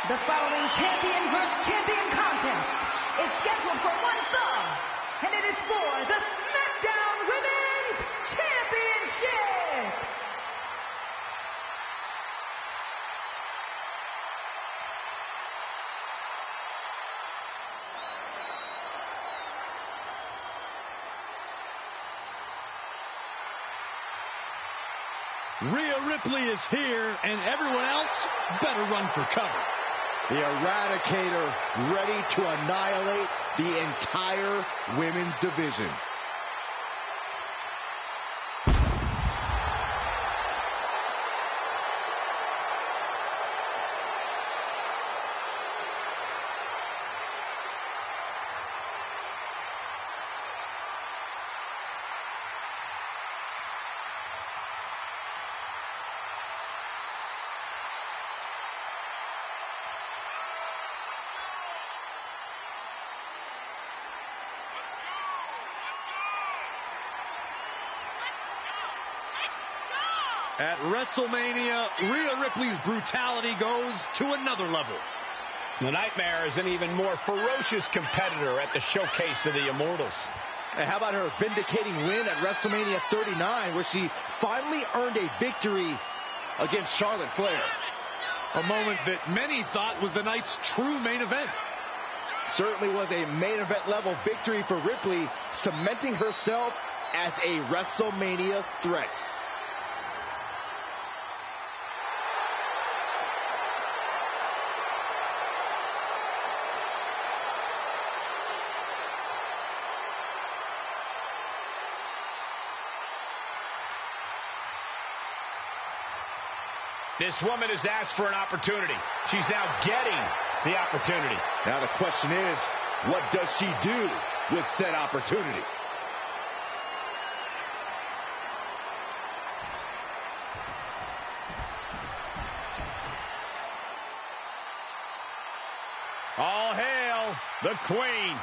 The following champion versus champion contest is scheduled for one fall, and it is for the SmackDown Women's Championship. Rhea Ripley is here, and everyone else better run for cover. The Eradicator ready to annihilate the entire women's division. At WrestleMania, Rhea Ripley's brutality goes to another level. The Nightmare is an even more ferocious competitor at the showcase of the Immortals. And how about her vindicating win at WrestleMania 39, where she finally earned a victory against Charlotte Flair? A moment that many thought was the night's true main event. Certainly was a main event level victory for Ripley, cementing herself as a WrestleMania threat. This woman has asked for an opportunity. She's now getting the opportunity. Now the question is, what does she do with said opportunity? All hail the Queen.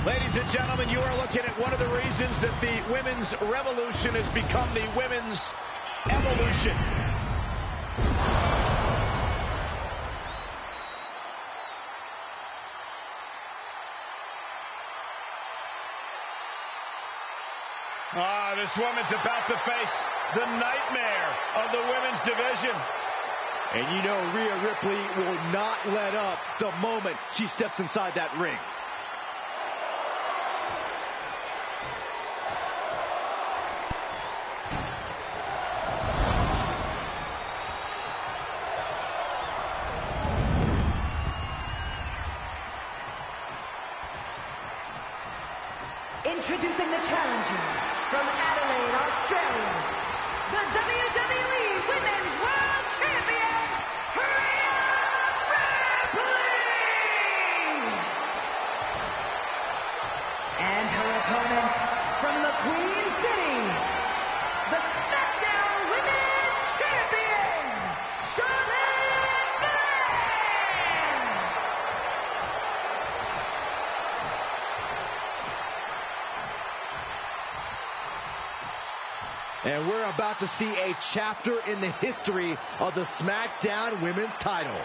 Ladies and gentlemen, you are looking at one of the reasons that the women's revolution has become the women's evolution. This woman's about to face the nightmare of the women's division. And you know Rhea Ripley will not let up the moment she steps inside that ring. Introducing the challenger from Adelaide, Australia, the WWE Women's World Champion, Rhea Ripley! And her opponent from the Queen City, the SmackDown Women's Champion, Charlotte Flair! And we're about to see a chapter in the history of the SmackDown Women's title.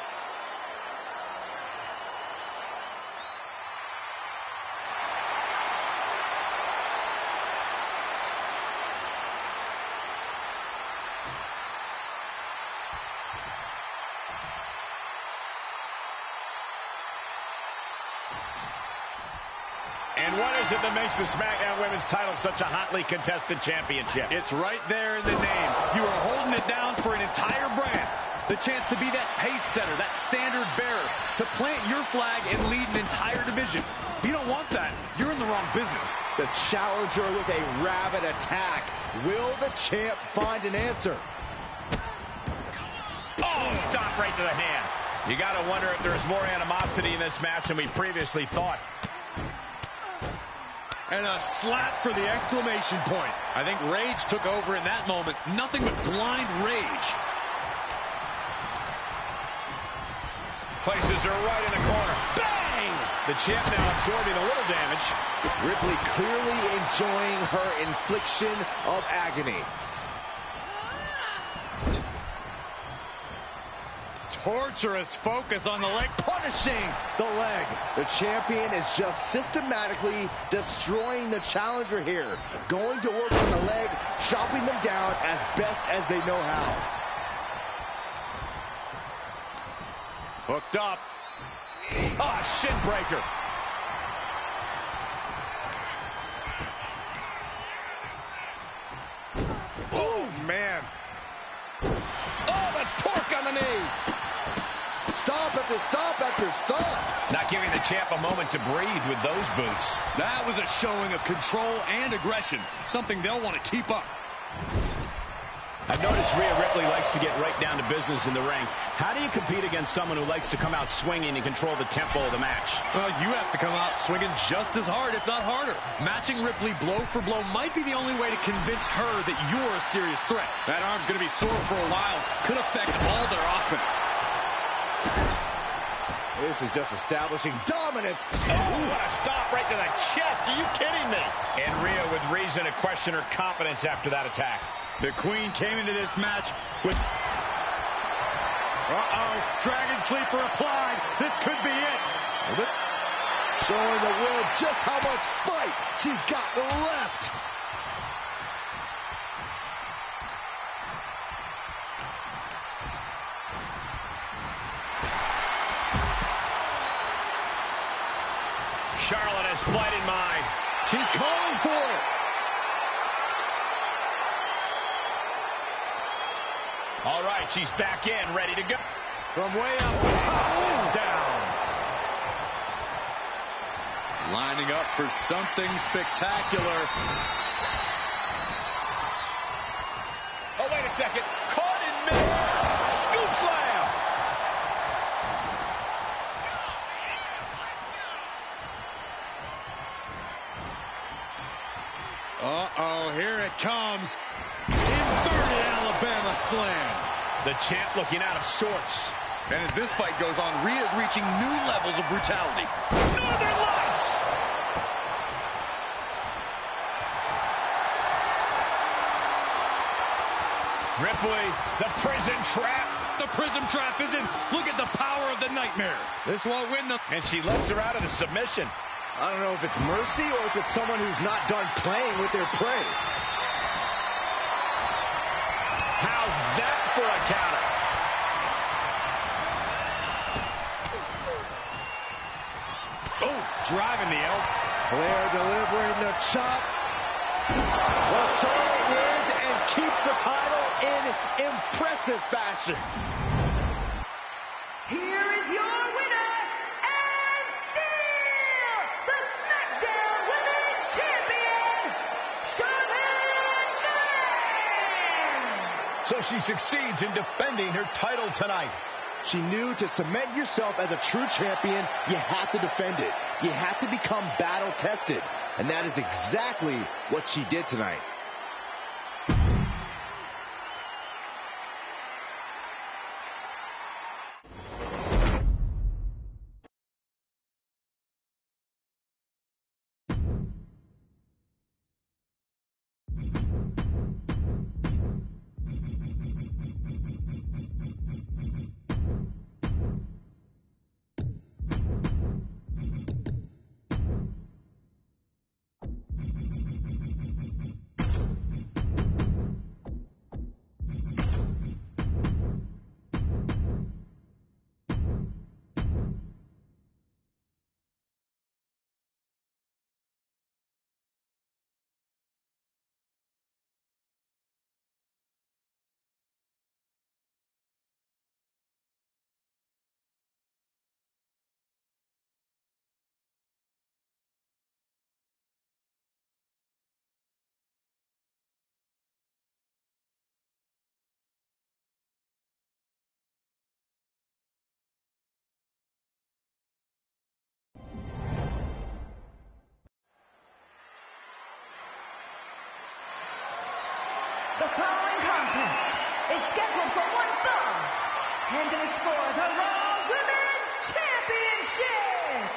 And what is it that makes the SmackDown Women's title such a hotly contested championship? It's right there in the name. You are holding it down for an entire brand. The chance to be that pace setter, that standard bearer, to plant your flag and lead an entire division. If you don't want that, you're in the wrong business. The challenger with a rabid attack. Will the champ find an answer? Oh, stop right to the hand. You got to wonder if there's more animosity in this match than we previously thought. And a slap for the exclamation point. I think rage took over in that moment. Nothing but blind rage. Places her right in the corner. Bang! The champ now absorbing a little damage. Ripley clearly enjoying her infliction of agony. Torturous focus on the leg, punishing the leg. The champion is just systematically destroying the challenger here. Going to work on the leg, chopping them down as best as they know how. Hooked up. Ah, shin breaker. Oh, man. Oh, the torque on the knee. Stop after stop after stop. Not giving the champ a moment to breathe with those boots. That was a showing of control and aggression, something they'll want to keep up. I've noticed Rhea Ripley likes to get right down to business in the ring. How do you compete against someone who likes to come out swinging and control the tempo of the match? Well, you have to come out swinging just as hard, if not harder. Matching Ripley blow for blow might be the only way to convince her that you're a serious threat. That arm's going to be sore for a while. Could affect all their offense. This is just establishing dominance. Oh, what a stop right to the chest. Are you kidding me? And Rhea with reason to question her confidence after that attack. The Queen came into this match with... Dragon Sleeper applied. This could be it. Showing the world just how much fight she's got left. Charlotte has flight in mind. She's calling for it. All right, she's back in, ready to go. From way up top and down. Lining up for something spectacular. Oh, wait a second. Caught in mid. Scoop slam. Uh-oh, here it comes. Inverted Alabama slam. The champ looking out of sorts. And as this fight goes on, Rhea's reaching new levels of brutality. Northern Lights! Ripley, the prison trap. The prison trap is in. Look at the power of the nightmare. This won't win the... And she lets her out of the submission. I don't know if it's mercy or if it's someone who's not done playing with their prey. How's that for a counter? Oh, driving the elbow. Flair delivering the chop. Well, Charlotte wins and keeps the title in impressive fashion. Here is your winner, and still the SmackDown Women's Champion, Charlotte Flair! So she succeeds in defending her title tonight. She knew to cement yourself as a true champion, you have to defend it. You have to become battle-tested. And that is exactly what she did tonight. following contest is scheduled for one fall, and it is for the Raw Women's Championship.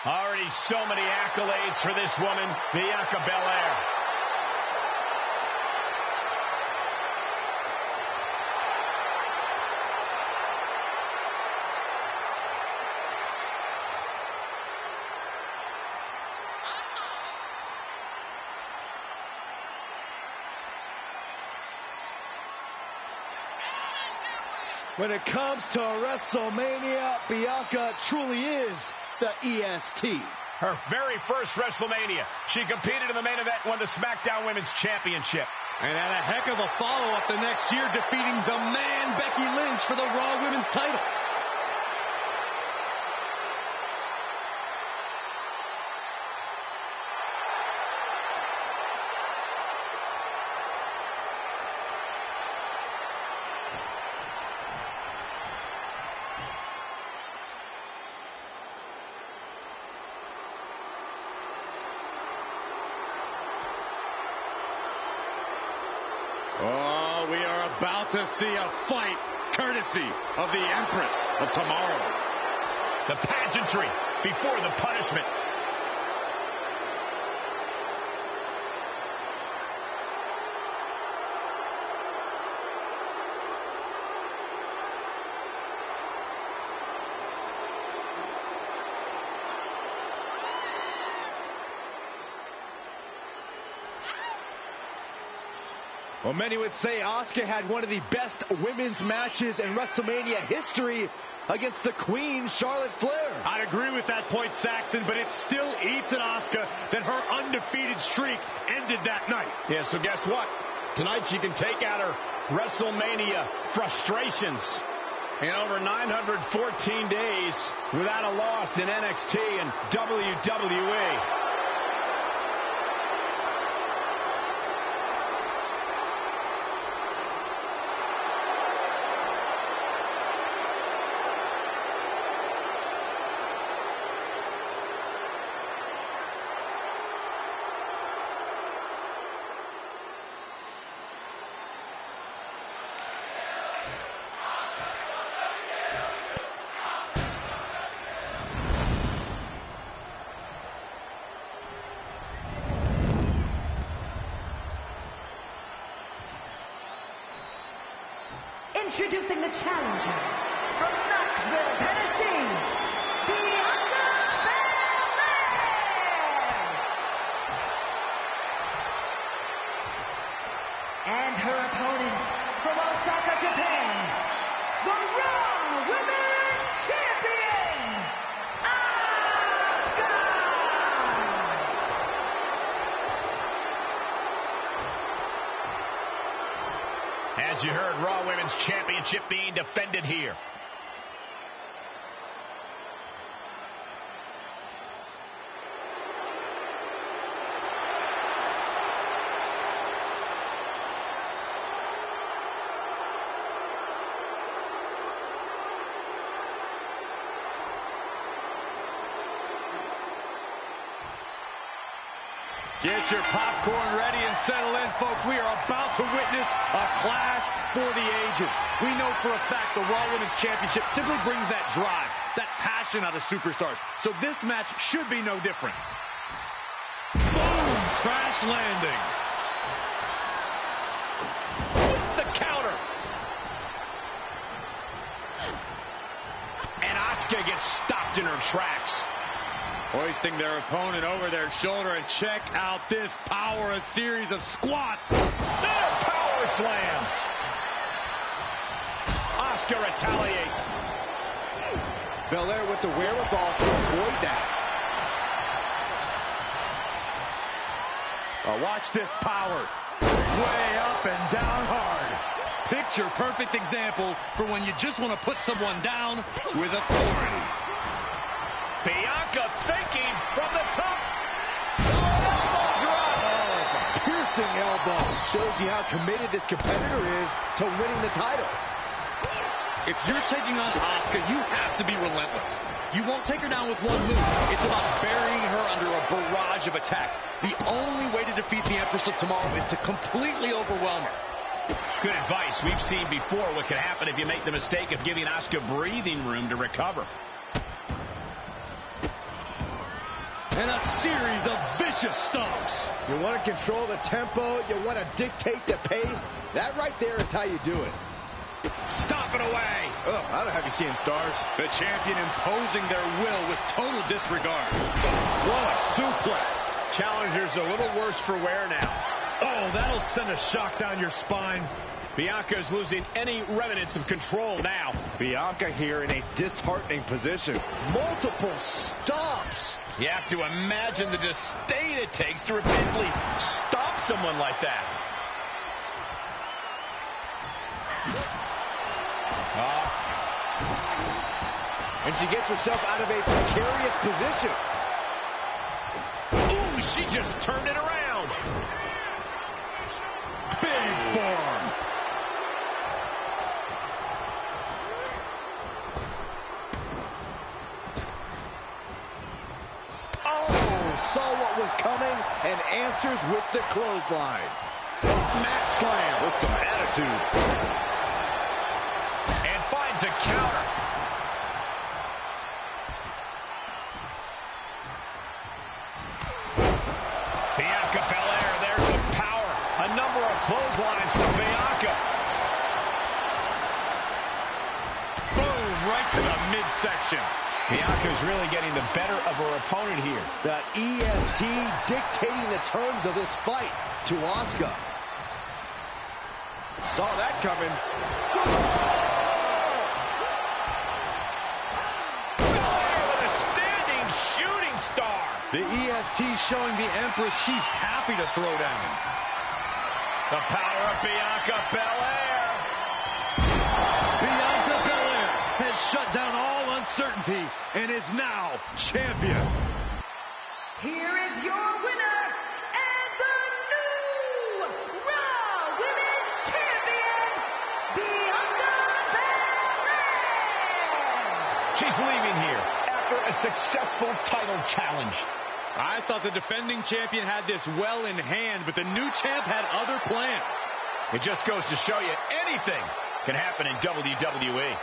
Already so many accolades for this woman, Bianca Belair. When it comes to WrestleMania, Bianca truly is the EST. Her very first WrestleMania. She competed in the main event and won the SmackDown Women's Championship. And had a heck of a follow-up the next year, defeating the man Becky Lynch for the Raw Women's title. Oh, we are about to see a fight courtesy of the Empress of Tomorrow. The pageantry before the punishment. Well, many would say Asuka had one of the best women's matches in WrestleMania history against the Queen, Charlotte Flair. I'd agree with that point, Saxton, but it still eats at Asuka that her undefeated streak ended that night. Yeah, so guess what? Tonight she can take out her WrestleMania frustrations. In over 914 days without a loss in NXT and WWE. Introducing the challenger from Knoxville, Tennessee, Bianca Belair. And her opponent from Osaka, Japan, the Raw Women's Champion, Asuka. As you heard, Raw Women's Championship being defended here. Get your popcorn ready and settle in, folks. We are about to witness a clash for the ages. We know for a fact the Raw Women's Championship simply brings that drive, that passion out of superstars. So this match should be no different. Boom! Crash landing. The counter. And Asuka gets stopped in her tracks. Hoisting their opponent over their shoulder, and check out this power, a series of squats. Then a power slam. Asuka retaliates. Belair with the wherewithal to avoid that. Watch this power. Way up and down hard. Picture perfect example for when you just want to put someone down with authority. Bianca thinking from the top. Elbow drop. Oh, it's a piercing elbow. Shows you how committed this competitor is to winning the title. If you're taking on Asuka, you have to be relentless. You won't take her down with one move. It's about burying her under a barrage of attacks. The only way to defeat the Empress of Tomorrow is to completely overwhelm her. Good advice. We've seen before what can happen if you make the mistake of giving Asuka breathing room to recover. And a series of vicious stomps. You want to control the tempo. You want to dictate the pace. That right there is how you do it. Stomping away. Oh, I don't have you seeing stars. The champion imposing their will with total disregard. What a suplex. Challenger's a little worse for wear now. Oh, that'll send a shock down your spine. Bianca's losing any remnants of control now. Bianca here in a disheartening position. Multiple stomps. You have to imagine the disdain it takes to repeatedly stop someone like that. And she gets herself out of a precarious position. Ooh, she just turned it around. Big forearm. Oh, saw what was coming and answers with the clothesline. Mat slam With some attitude. and finds a counter. Bianca Belair, there's the power. A number of clotheslines from Bianca. Boom, right to the midsection. Bianca's really getting the better of her opponent here. The EST dictating the terms of this fight to Asuka. Saw that coming. Belair with a standing shooting star. The EST showing the Empress she's happy to throw down. The power of Bianca Belair. Bianca Belair has shut down all uncertainty and is now champion. Here is your winner and the new Raw Women's Champion, Bianca Belair. She's leaving here after a successful title challenge. I thought the defending champion had this well in hand, but the new champ had other plans. It just goes to show you anything can happen in WWE.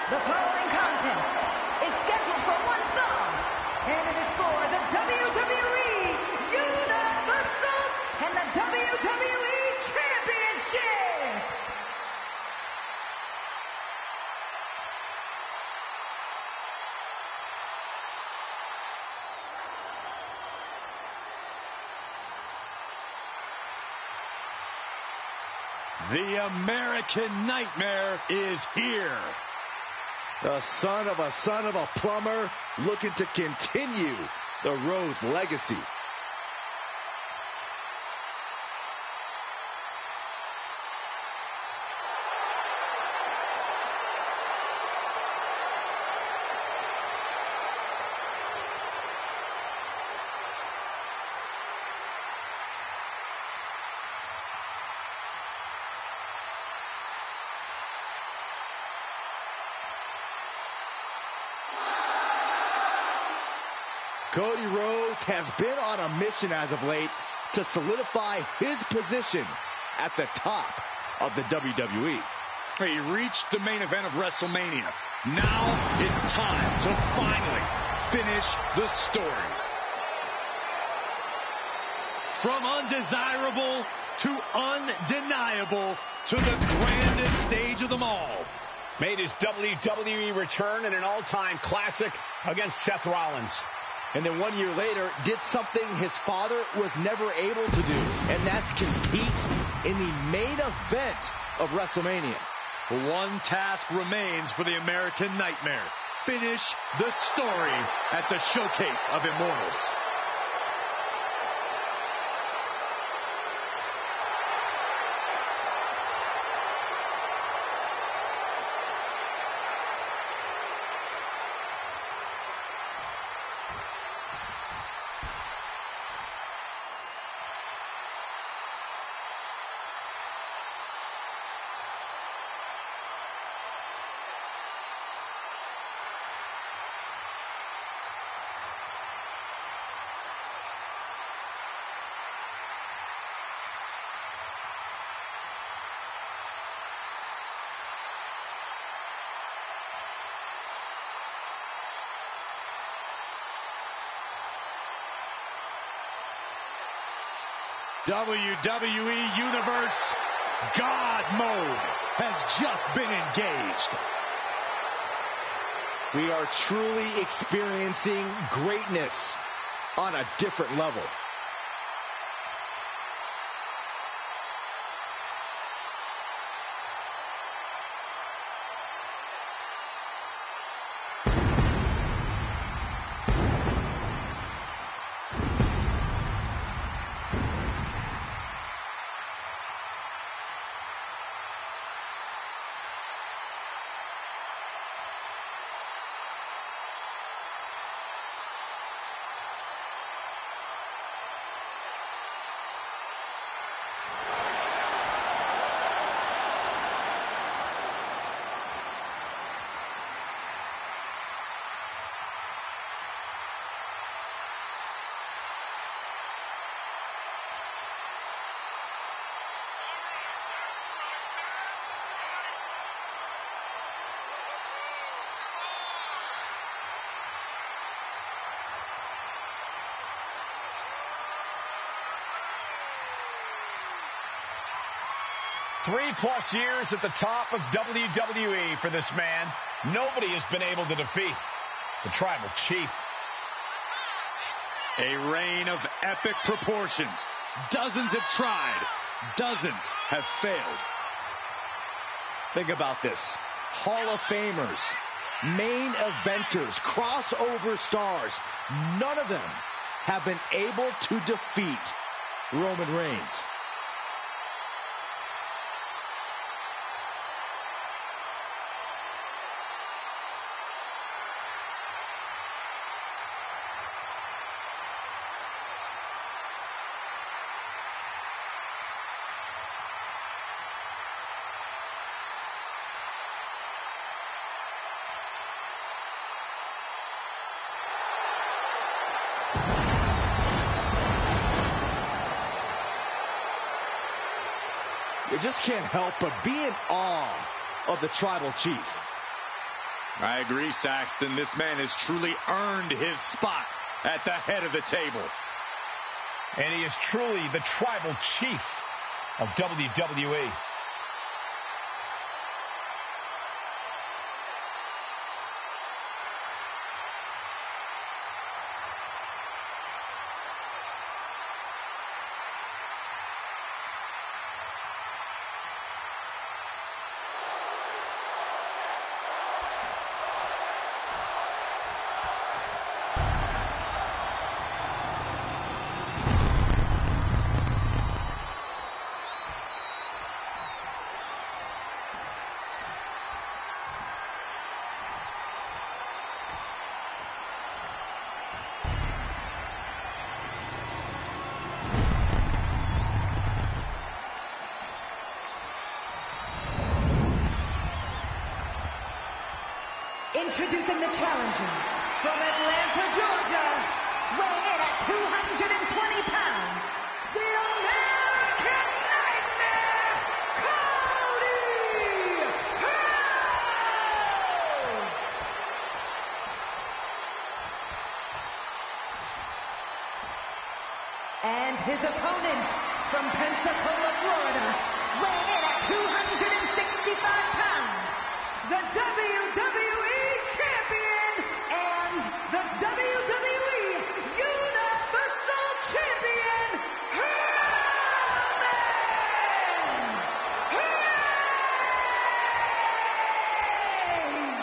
The following contest is scheduled for one fall, and it is for the WWE Universal and the WWE Championships. The American Nightmare is here. The son of a plumber looking to continue the Rhodes legacy. Cody Rhodes has been on a mission as of late to solidify his position at the top of the WWE. He reached the main event of WrestleMania. Now it's time to finally finish the story. From undesirable to undeniable to the grandest stage of them all. Made his WWE return in an all-time classic against Seth Rollins. And then 1 year later, did something his father was never able to do, and that's compete in the main event of WrestleMania. One task remains for the American Nightmare. Finish the story at the Showcase of Immortals. WWE Universe God Mode has just been engaged. We are truly experiencing greatness on a different level. Three-plus years at the top of WWE for this man. Nobody has been able to defeat the Tribal Chief. A reign of epic proportions. Dozens have tried. Dozens have failed. Think about this. Hall of Famers, main eventers, crossover stars. None of them have been able to defeat Roman Reigns. You just can't help but be in awe of the Tribal Chief. I agree, Saxton. This man has truly earned his spot at the head of the table. And he is truly the Tribal Chief of WWE. Introducing the challenger from Atlanta, Georgia, weighing in at 220 pounds, the American Nightmare, Cody Rhodes! And his opponent from Pensacola, Florida, weighing in at 265 pounds, the WWE Champion and the WWE Universal Champion, Roman Reigns!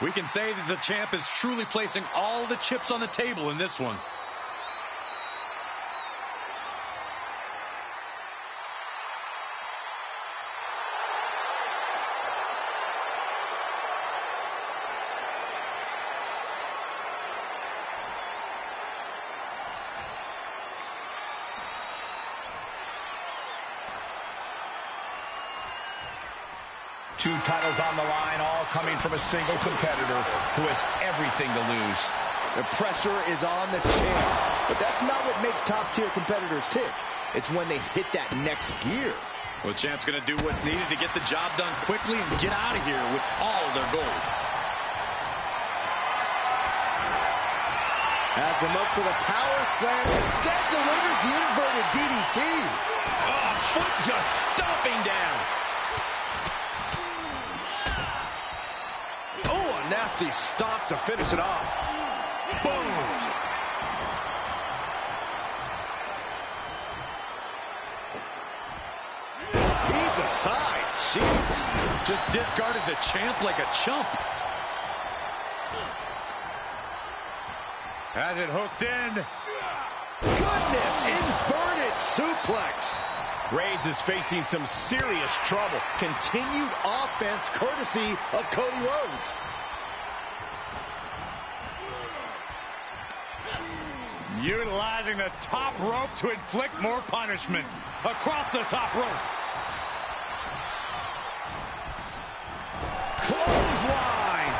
We can say that the champ is truly placing all the chips on the table in this one. Two titles on the line, all coming from a single competitor who has everything to lose. The pressure is on the champ, but that's not what makes top-tier competitors tick. It's when they hit that next gear. Well, the champ's going to do what's needed to get the job done quickly and get out of here with all their gold. Has him up for the power slam. Instead delivers the inverted DDT. Oh, foot just stomping down. Oh, a nasty stomp to finish it off. Boom. He's aside. Jeez. Just discarded the champ like a chump. Has it hooked in. Goodness, inverted suplex. Reigns is facing some serious trouble. Continued offense courtesy of Cody Rhodes. Utilizing the top rope to inflict more punishment. Across the top rope. Clothesline.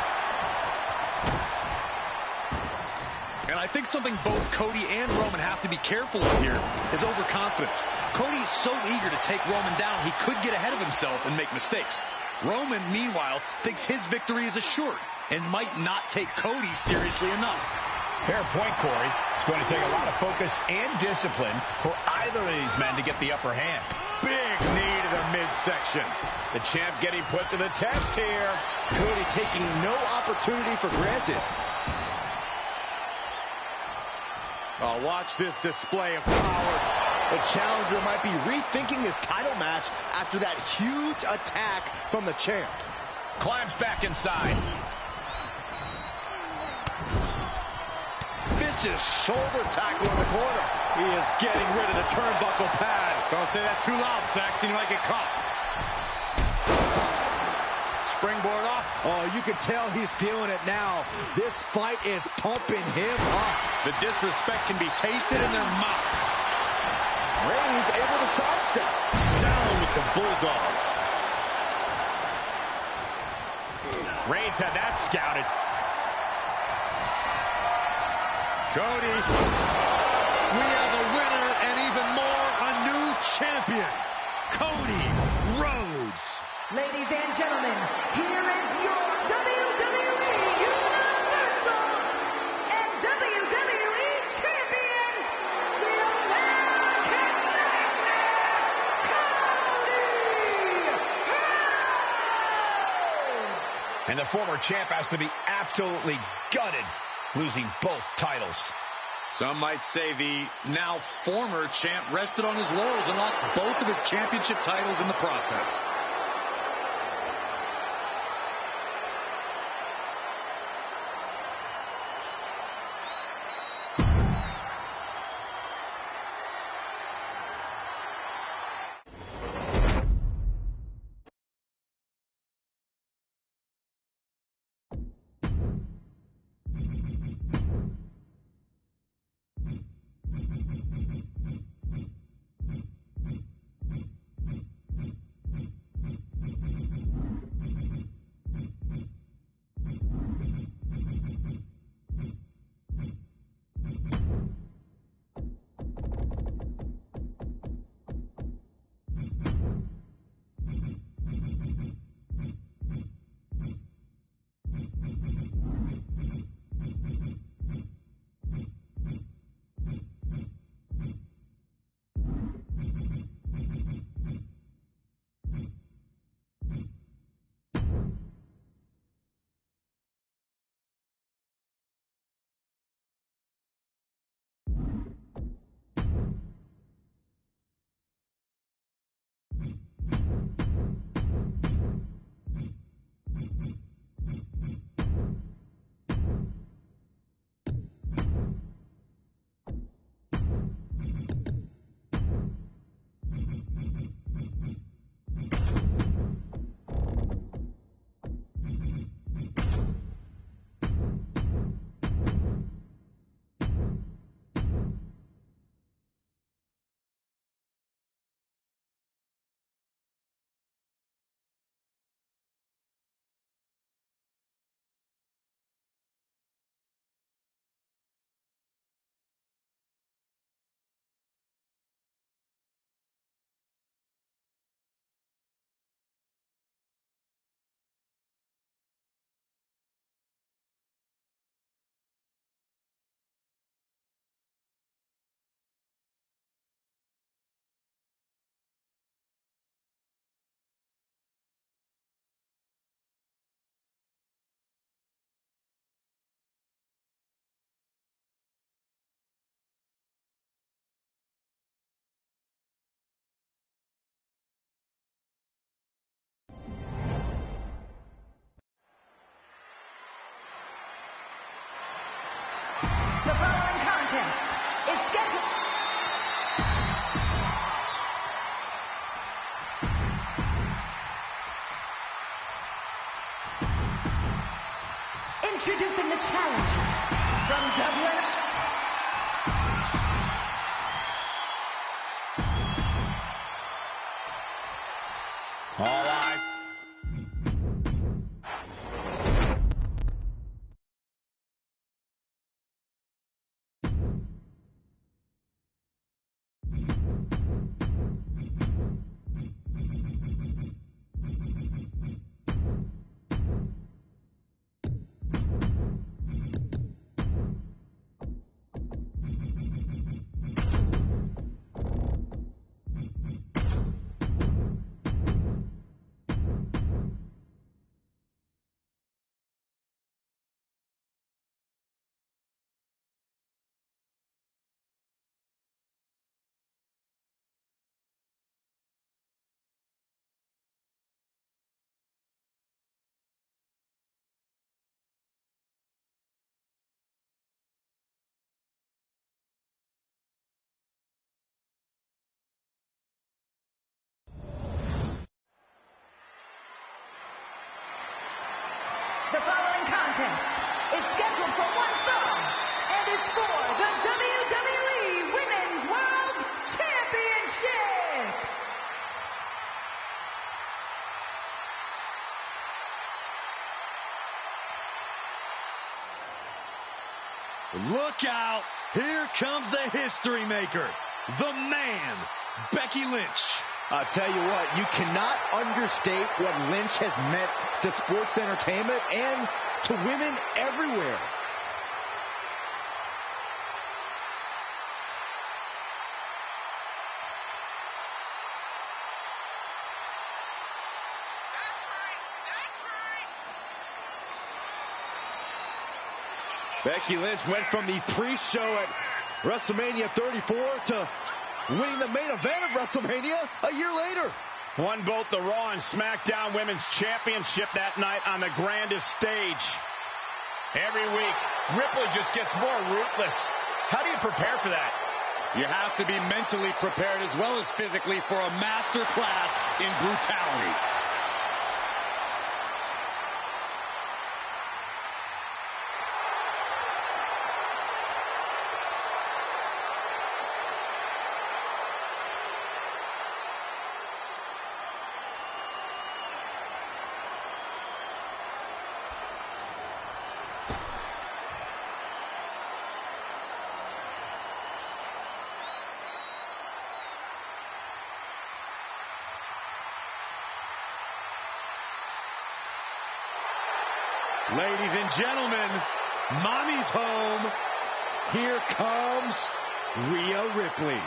And I think something both Cody and Roman have to be careful of here is overconfidence. Cody is so eager to take Roman down, he could get ahead of himself and make mistakes. Roman, meanwhile, thinks his victory is assured and might not take Cody seriously enough. Fair point, Corey. It's going to take a lot of focus and discipline for either of these men to get the upper hand. Big knee to the midsection. The champ getting put to the test here. Cody taking no opportunity for granted. Oh, watch this display of power. The challenger might be rethinking his title match after that huge attack from the champ. Climbs back inside. Vicious shoulder tackle in the corner. He is getting rid of the turnbuckle pad. Don't say that too loud, Saxon. You might get caught. Springboard off. Oh, you can tell he's feeling it now. This fight is pumping him up. The disrespect can be tasted in their mouth. Reigns able to sidestep. Down with the bulldog. Reigns had that scouted. Cody, we have a winner and even more, a new champion, Cody Rhodes. Ladies and gentlemen, here is your WWE Universal and WWE Champion, the American Nightmare, Cody Rhodes! And the former champ has to be absolutely gutted, losing both titles. Some might say the now former champ rested on his laurels and lost both of his championship titles in the process. Introducing the challenger from Dublin. All eyes. The following contest is scheduled for one fall and is for the WWE Women's World Championship. Look out! Here comes the history maker, the man, Becky Lynch. I'll tell you what, you cannot understate what Lynch has meant to sports entertainment and to women everywhere. Becky Lynch went from the pre-show at WrestleMania 34 to winning the main event of WrestleMania a year later. Won both the Raw and SmackDown Women's Championship that night on the grandest stage. Every week, Ripley just gets more ruthless. How do you prepare for that? You have to be mentally prepared as well as physically for a master class in brutality. Ladies and gentlemen, Mommy's home. Here comes Rhea Ripley.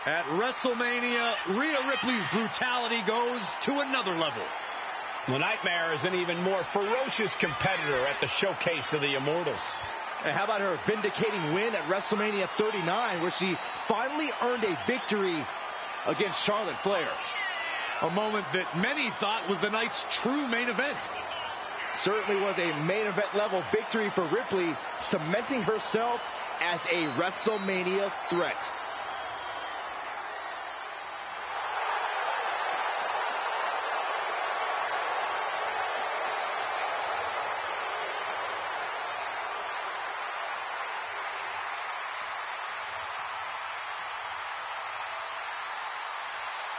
At WrestleMania, Rhea Ripley's brutality goes to another level. The Nightmare is an even more ferocious competitor at the Showcase of the Immortals. And how about her vindicating win at WrestleMania 39, where she finally earned a victory against Charlotte Flair? A moment that many thought was the night's true main event. Certainly was a main event level victory for Ripley, cementing herself as a WrestleMania threat.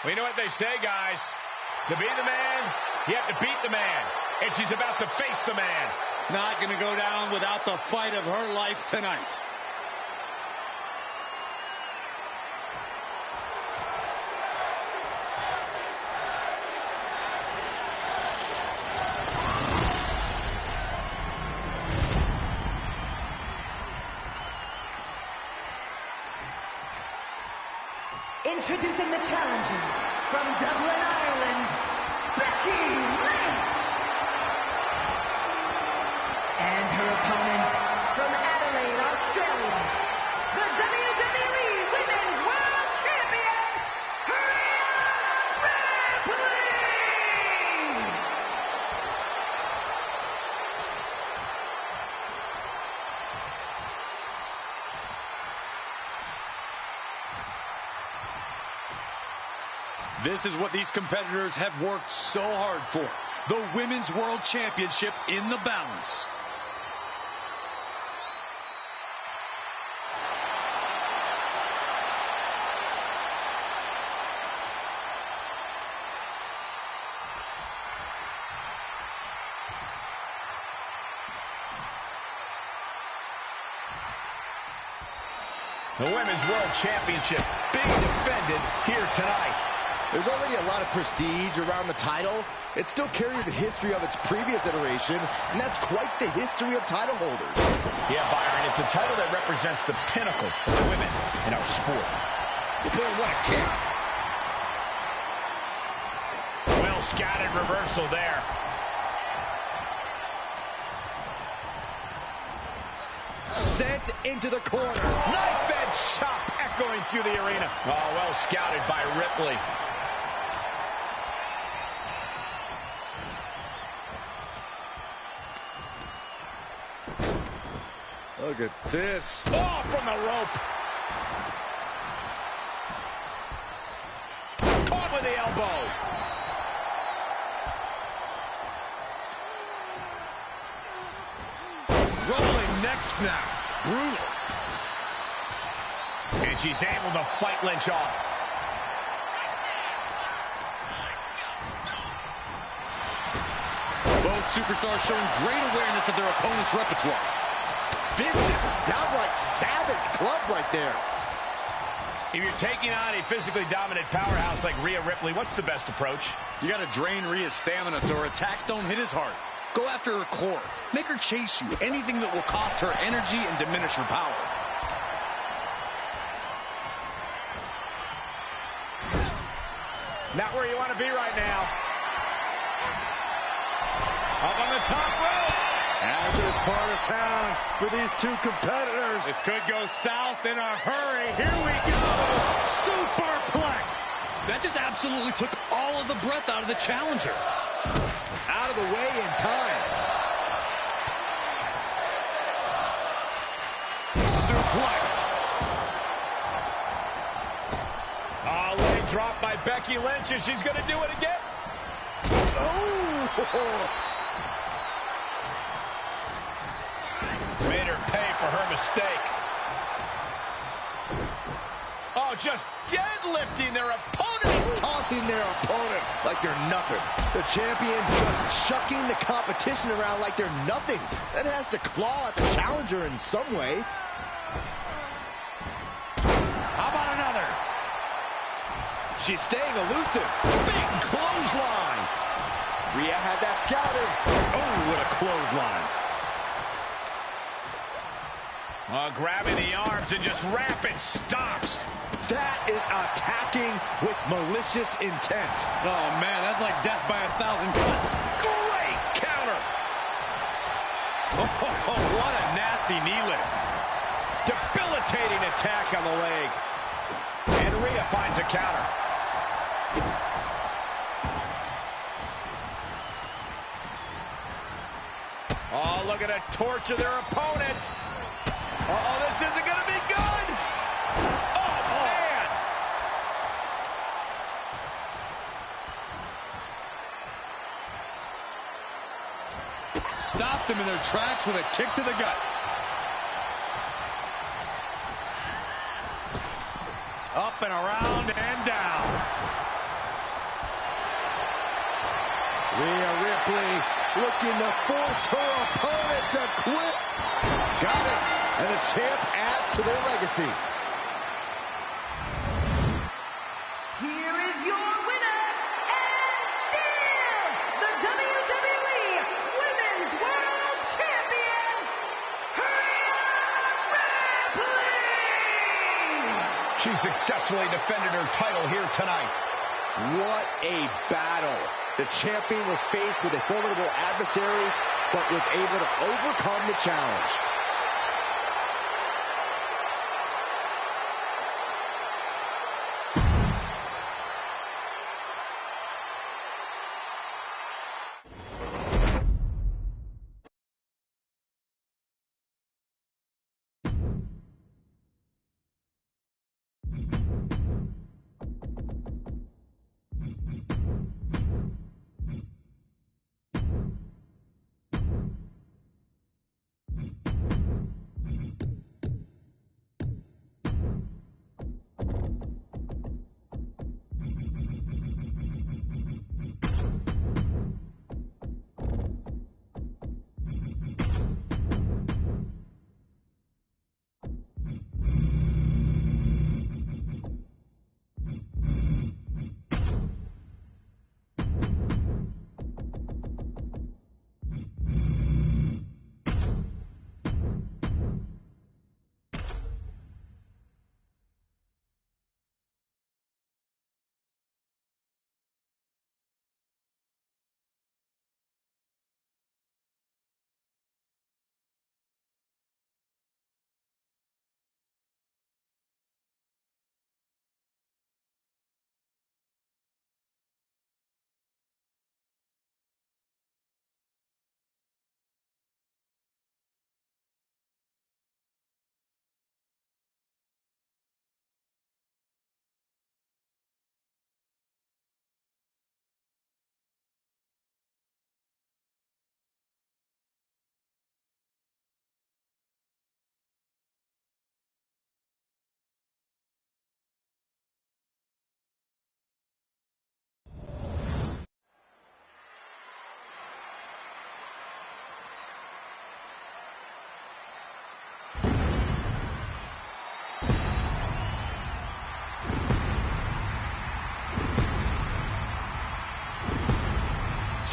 Well, you know what they say, guys. To be the man, you have to beat the man. And she's about to face the man. Not going to go down without the fight of her life tonight. Introducing the challenger from Dublin, Ireland, And her opponent from Adelaide, Australia, the WWE Women's World Champion, Ripley! This is what these competitors have worked so hard for. The Women's World Championship in the balance. The Women's World Championship being defended here tonight. There's already a lot of prestige around the title. It still carries a history of its previous iteration, and that's quite the history of title holders. Yeah, Byron, it's a title that represents the pinnacle of women in our sport. Boom, what a kick. Well scattered reversal there. Sent into the corner. Knife edge chop echoing through the arena. Oh, well scouted by Ripley. Look at this. Oh, from the rope. Caught with the elbow. Rolling neck snap. Brutal. And she's able to fight Lynch off. Both superstars showing great awareness of their opponent's repertoire. Vicious, downright savage club right there. If you're taking on a physically dominant powerhouse like Rhea Ripley, what's the best approach? You got to drain Rhea's stamina so her attacks don't hit as hard. Go after her core. Make her chase you. Anything that will cost her energy and diminish her power. Not where you want to be right now. Up on the top rope. Hazardous part of town for these two competitors. This could go south in a hurry. Here we go. Superplex. That just absolutely took all of the breath out of the challenger. Out of the way in time. Suplex. Oh, leg drop by Becky Lynch, and she's going to do it again. Oh! Made her pay for her mistake. Oh, just deadlifting their opponent. Tossing their opponent like they're nothing. The champion just shucking the competition around like they're nothing. That has to claw at the challenger in some way. How about another? She's staying elusive. Big clothesline. Rhea had that scouted. Oh, what a clothesline. Grabbing the arms and just rapid stops. That is attacking with malicious intent. Oh, man, that's like death by 1,000 cuts. Great counter. Oh, what a nasty knee lift. Debilitating attack on the leg. And Rhea finds a counter. Oh, look at a torch of their opponent. Oh, this isn't going to be good. Oh, man. Stopped them in their tracks with a kick to the gut. Up and around and down. Rhea Ripley looking to force her opponent to quit. Got it. And the champ adds to their legacy. Here is your winner, and still the WWE Women's World Champion, Rhea Ripley! She successfully defended her title here tonight. What a battle. The champion was faced with a formidable adversary, but was able to overcome the challenge.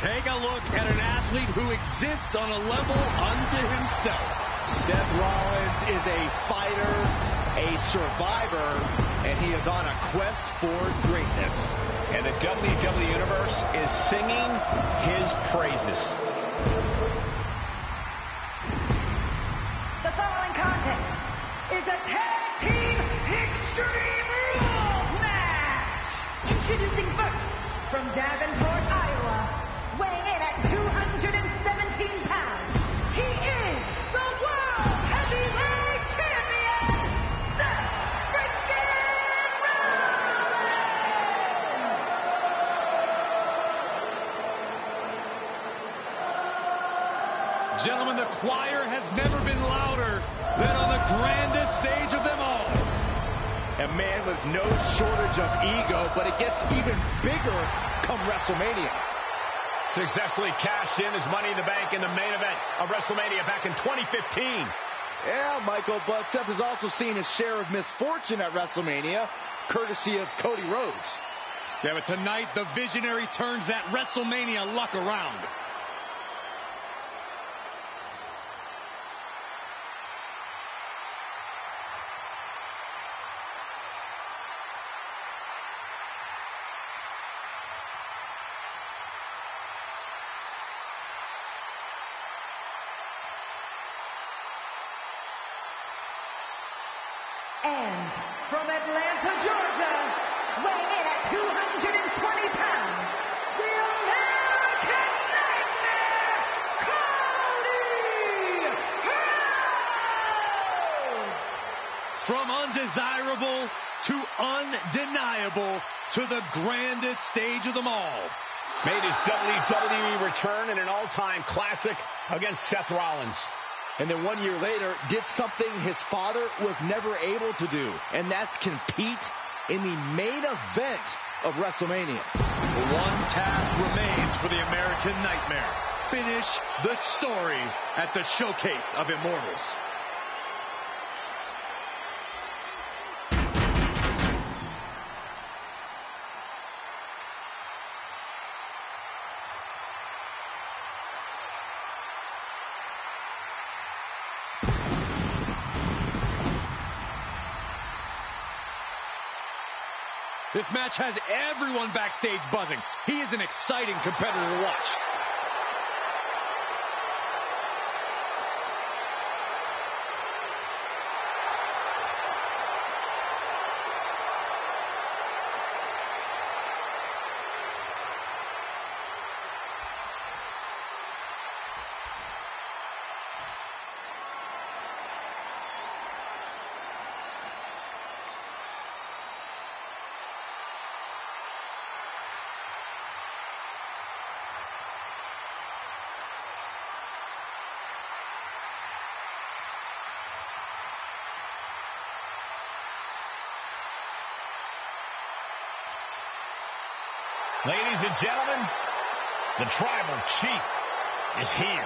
Take a look at an athlete who exists on a level unto himself. Seth Rollins is a fighter, a survivor, and he is on a quest for greatness. And the WWE Universe is singing his praises. The following contest is a tag team Extreme Rules match. Introducing first, from Davenport, Iowa, weighing in at 217 pounds, he is the World Heavyweight Champion, Seth freaking Rollins! Gentlemen, the choir has never been louder than on the grandest stage of them all. A man with no shortage of ego, but it gets even bigger come WrestleMania. Successfully cashed in his Money in the Bank in the main event of WrestleMania back in 2015. Yeah, Michael, but Seth has also seen his share of misfortune at WrestleMania, courtesy of Cody Rhodes. Yeah, but tonight the visionary turns that WrestleMania luck around. And from Atlanta, Georgia, weighing in at 220 pounds, the American Nightmare, Cody Rhodes! From undesirable to undeniable to the grandest stage of them all. Made his WWE return in an all-time classic against Seth Rollins. And then 1 year later, did something his father was never able to do, and that's compete in the main event of WrestleMania. One task remains for the American Nightmare. Finish the story at the Showcase of Immortals. This match has everyone backstage buzzing. He is an exciting competitor to watch. Ladies and gentlemen, the Tribal Chief is here.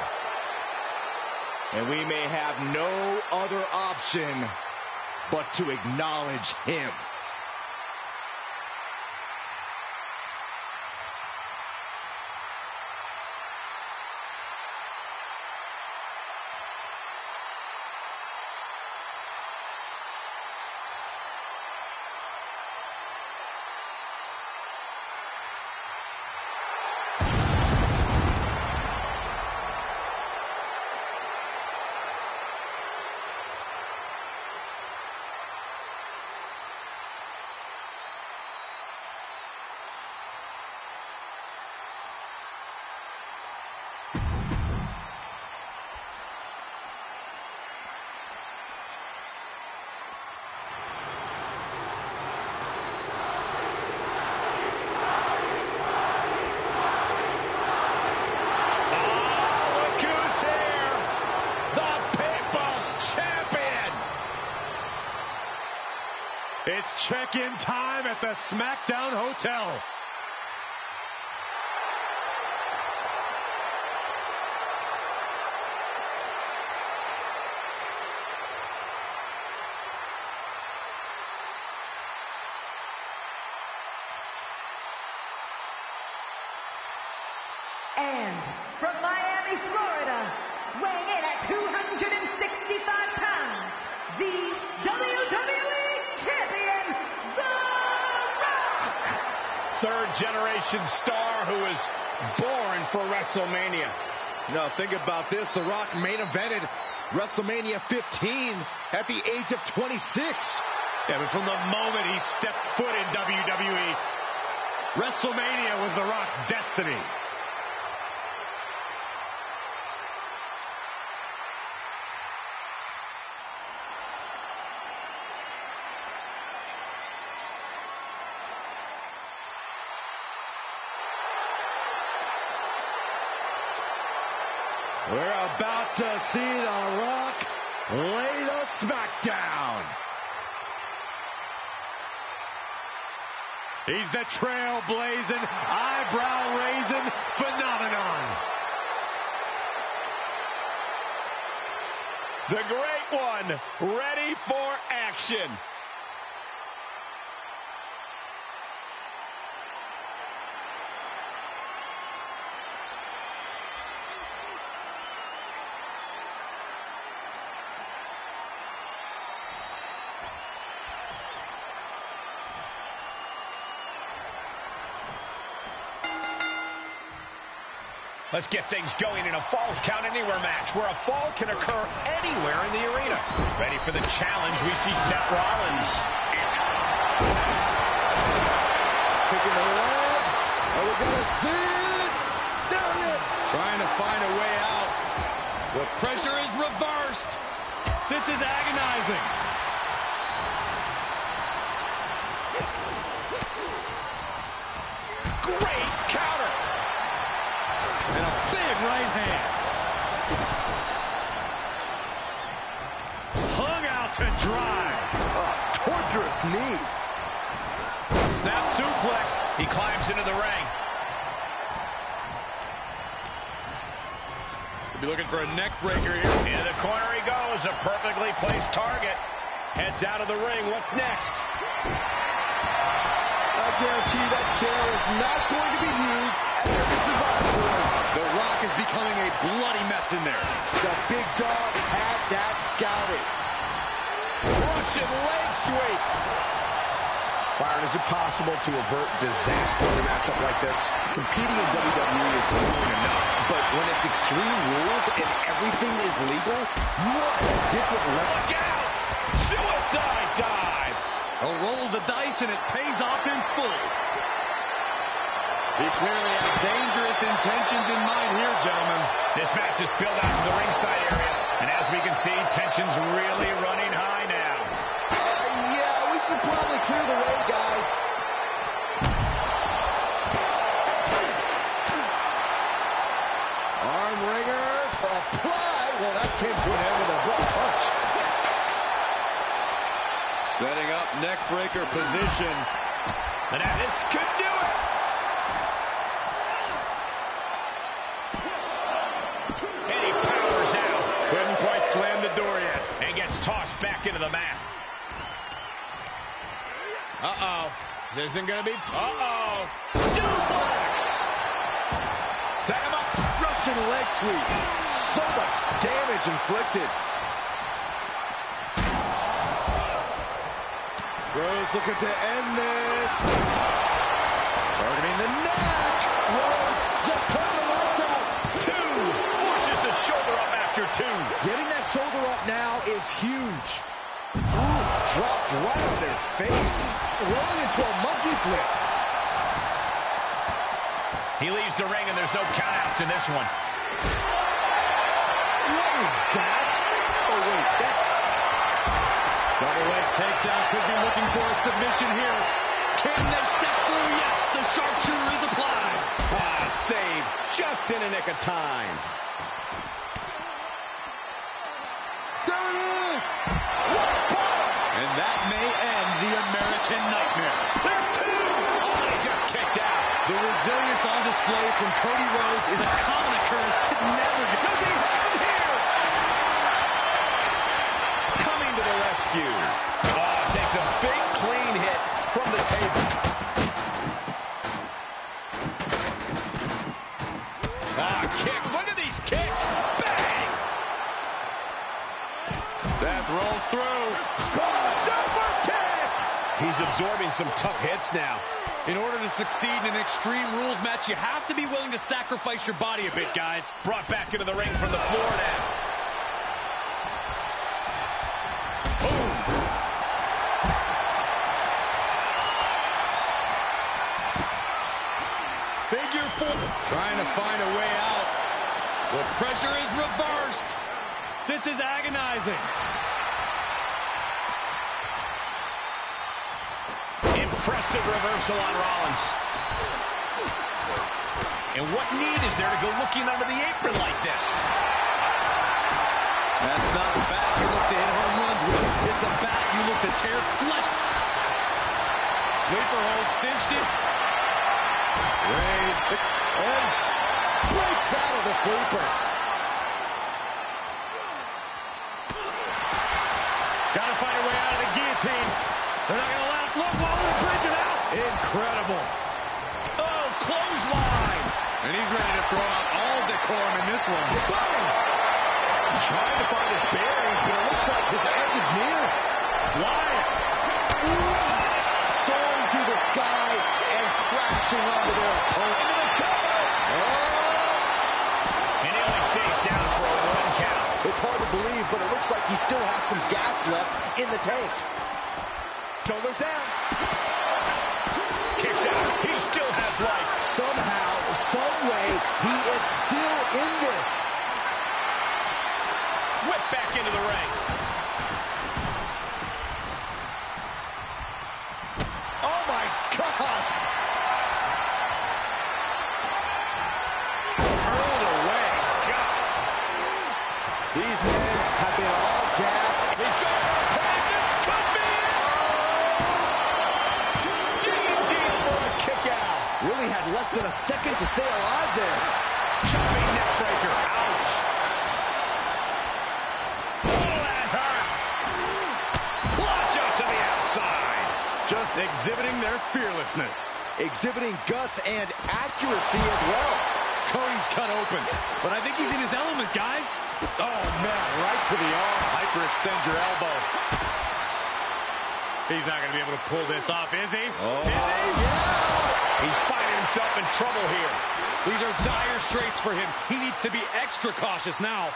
And we may have no other option but to acknowledge him. It's check-in time at the SmackDown Hotel. And from Miami, Florida, weighing in at 265 pounds, the WWE Champion, The Rock! Third-generation star who is born for WrestleMania. Now think about this. The Rock main evented WrestleMania 15 at the age of 26. Yeah, but from the moment he stepped foot in WWE, WrestleMania was The Rock's destiny. We're about to see The Rock lay the smackdown. He's the trailblazing, eyebrow-raising phenomenon. The Great One, ready for action. Let's get things going in a Falls Count Anywhere match where a fall can occur anywhere in the arena. Ready for the challenge, we see Seth Rollins. Kicking the leg. Are we going to see it? There it is. Trying to find a way out. The pressure is reversed. This is agonizing. Great counter. And a big right hand. Hung out to dry. Torturous knee. Snap suplex. He climbs into the ring. Could be looking for a neck breaker here. Into the corner he goes. A perfectly placed target. Heads out of the ring. What's next? I guarantee that chair is not going to be used after this is all over. The Rock is becoming a bloody mess in there. The big dog had that scouted. Russian leg sweep. Byron, is it possible to avert disaster in a matchup like this? Competing in WWE is grueling enough, but when it's extreme rules and everything is legal, you are at a different level. Look out! Suicide dive! A roll of the dice, and it pays off in full. He clearly has dangerous intentions in mind here, gentlemen. This match is spilled out to the ringside area, and as we can see, tension's really running high now. Yeah, we should probably clear the way, guys. Arm wringer, apply. Well, that came to an end with a abrupt punch. Setting up neck breaker position. And now this could do it. And he powers out. Couldn't quite slam the door yet. And gets tossed back into the mat. Uh-oh. This isn't going to be... Uh-oh. Suplex! Set him up. Russian leg sweep. So much damage inflicted. Rose looking to end this. Targeting the neck. Rose just turned the lights out. Two. Forces the shoulder up after two. Getting that shoulder up now is huge. Ooh, dropped right on their face. Rolling into a monkey flip. He leaves the ring, and there's no countouts in this one. What is that? Oh, wait, that's... Double leg takedown, could be looking for a submission here. Can they step through? Yes, the sharpshooter is applied. Save just in a nick of time. There it is! And that may end the American Nightmare. There's two! Oh, and he just kicked out. The resilience on display from Cody Rhodes is a common occurrence. Could never get here. Coming to the rescue. Oh, takes a big clean hit from the table. Kicks. Look at these kicks. Bang! Seth rolls through. Super kick! He's absorbing some tough hits now. In order to succeed in an Extreme Rules match, you have to be willing to sacrifice your body a bit, guys. Brought back into the ring from the floor now. Boom! Figure four. Trying to find a way out. The pressure is reversed. This is agonizing. Impressive reversal on Rollins. And what need is there to go looking under the apron like this? That's not a bat you look to hit home runs with. It's a bat you look to tear flesh. Sleeper hold, cinched it. Raid. And breaks out of the sleeper. Got to find a way out of the guillotine. They're not going to last long while we're bridging out. Incredible. Oh, clothesline. And he's ready to throw out all decorum in this one. Boom! Trying to find his bearings, but it looks like his end is near. Flying. Soaring through the sky and crashing onto their opponent. Into the cover! Oh! And he only stays down for a 1 count. It's hard to believe, but it looks like he still has some gas left in the tank. Shoulders down. Kicks out. He still has life. Somehow, some way, he is still in this. Whip back into the ring. Oh my God! Hurled away. God. These men have been all gas. He's going to play. This could be it. Big deal for a kick out. Really had less than a second to stay alive there. Jumping neck breaker. Ouch. Oh, that hurt. Clutch out to the outside. Just exhibiting their fearlessness. Exhibiting guts and accuracy as well. Cody's cut open, but I think he's in his element, guys. Oh man, right to the arm. Hyperextend your elbow. He's not going to be able to pull this off, is he? Oh, is he? yeah. He's finding himself in trouble here. These are dire straits for him. He needs to be extra cautious now.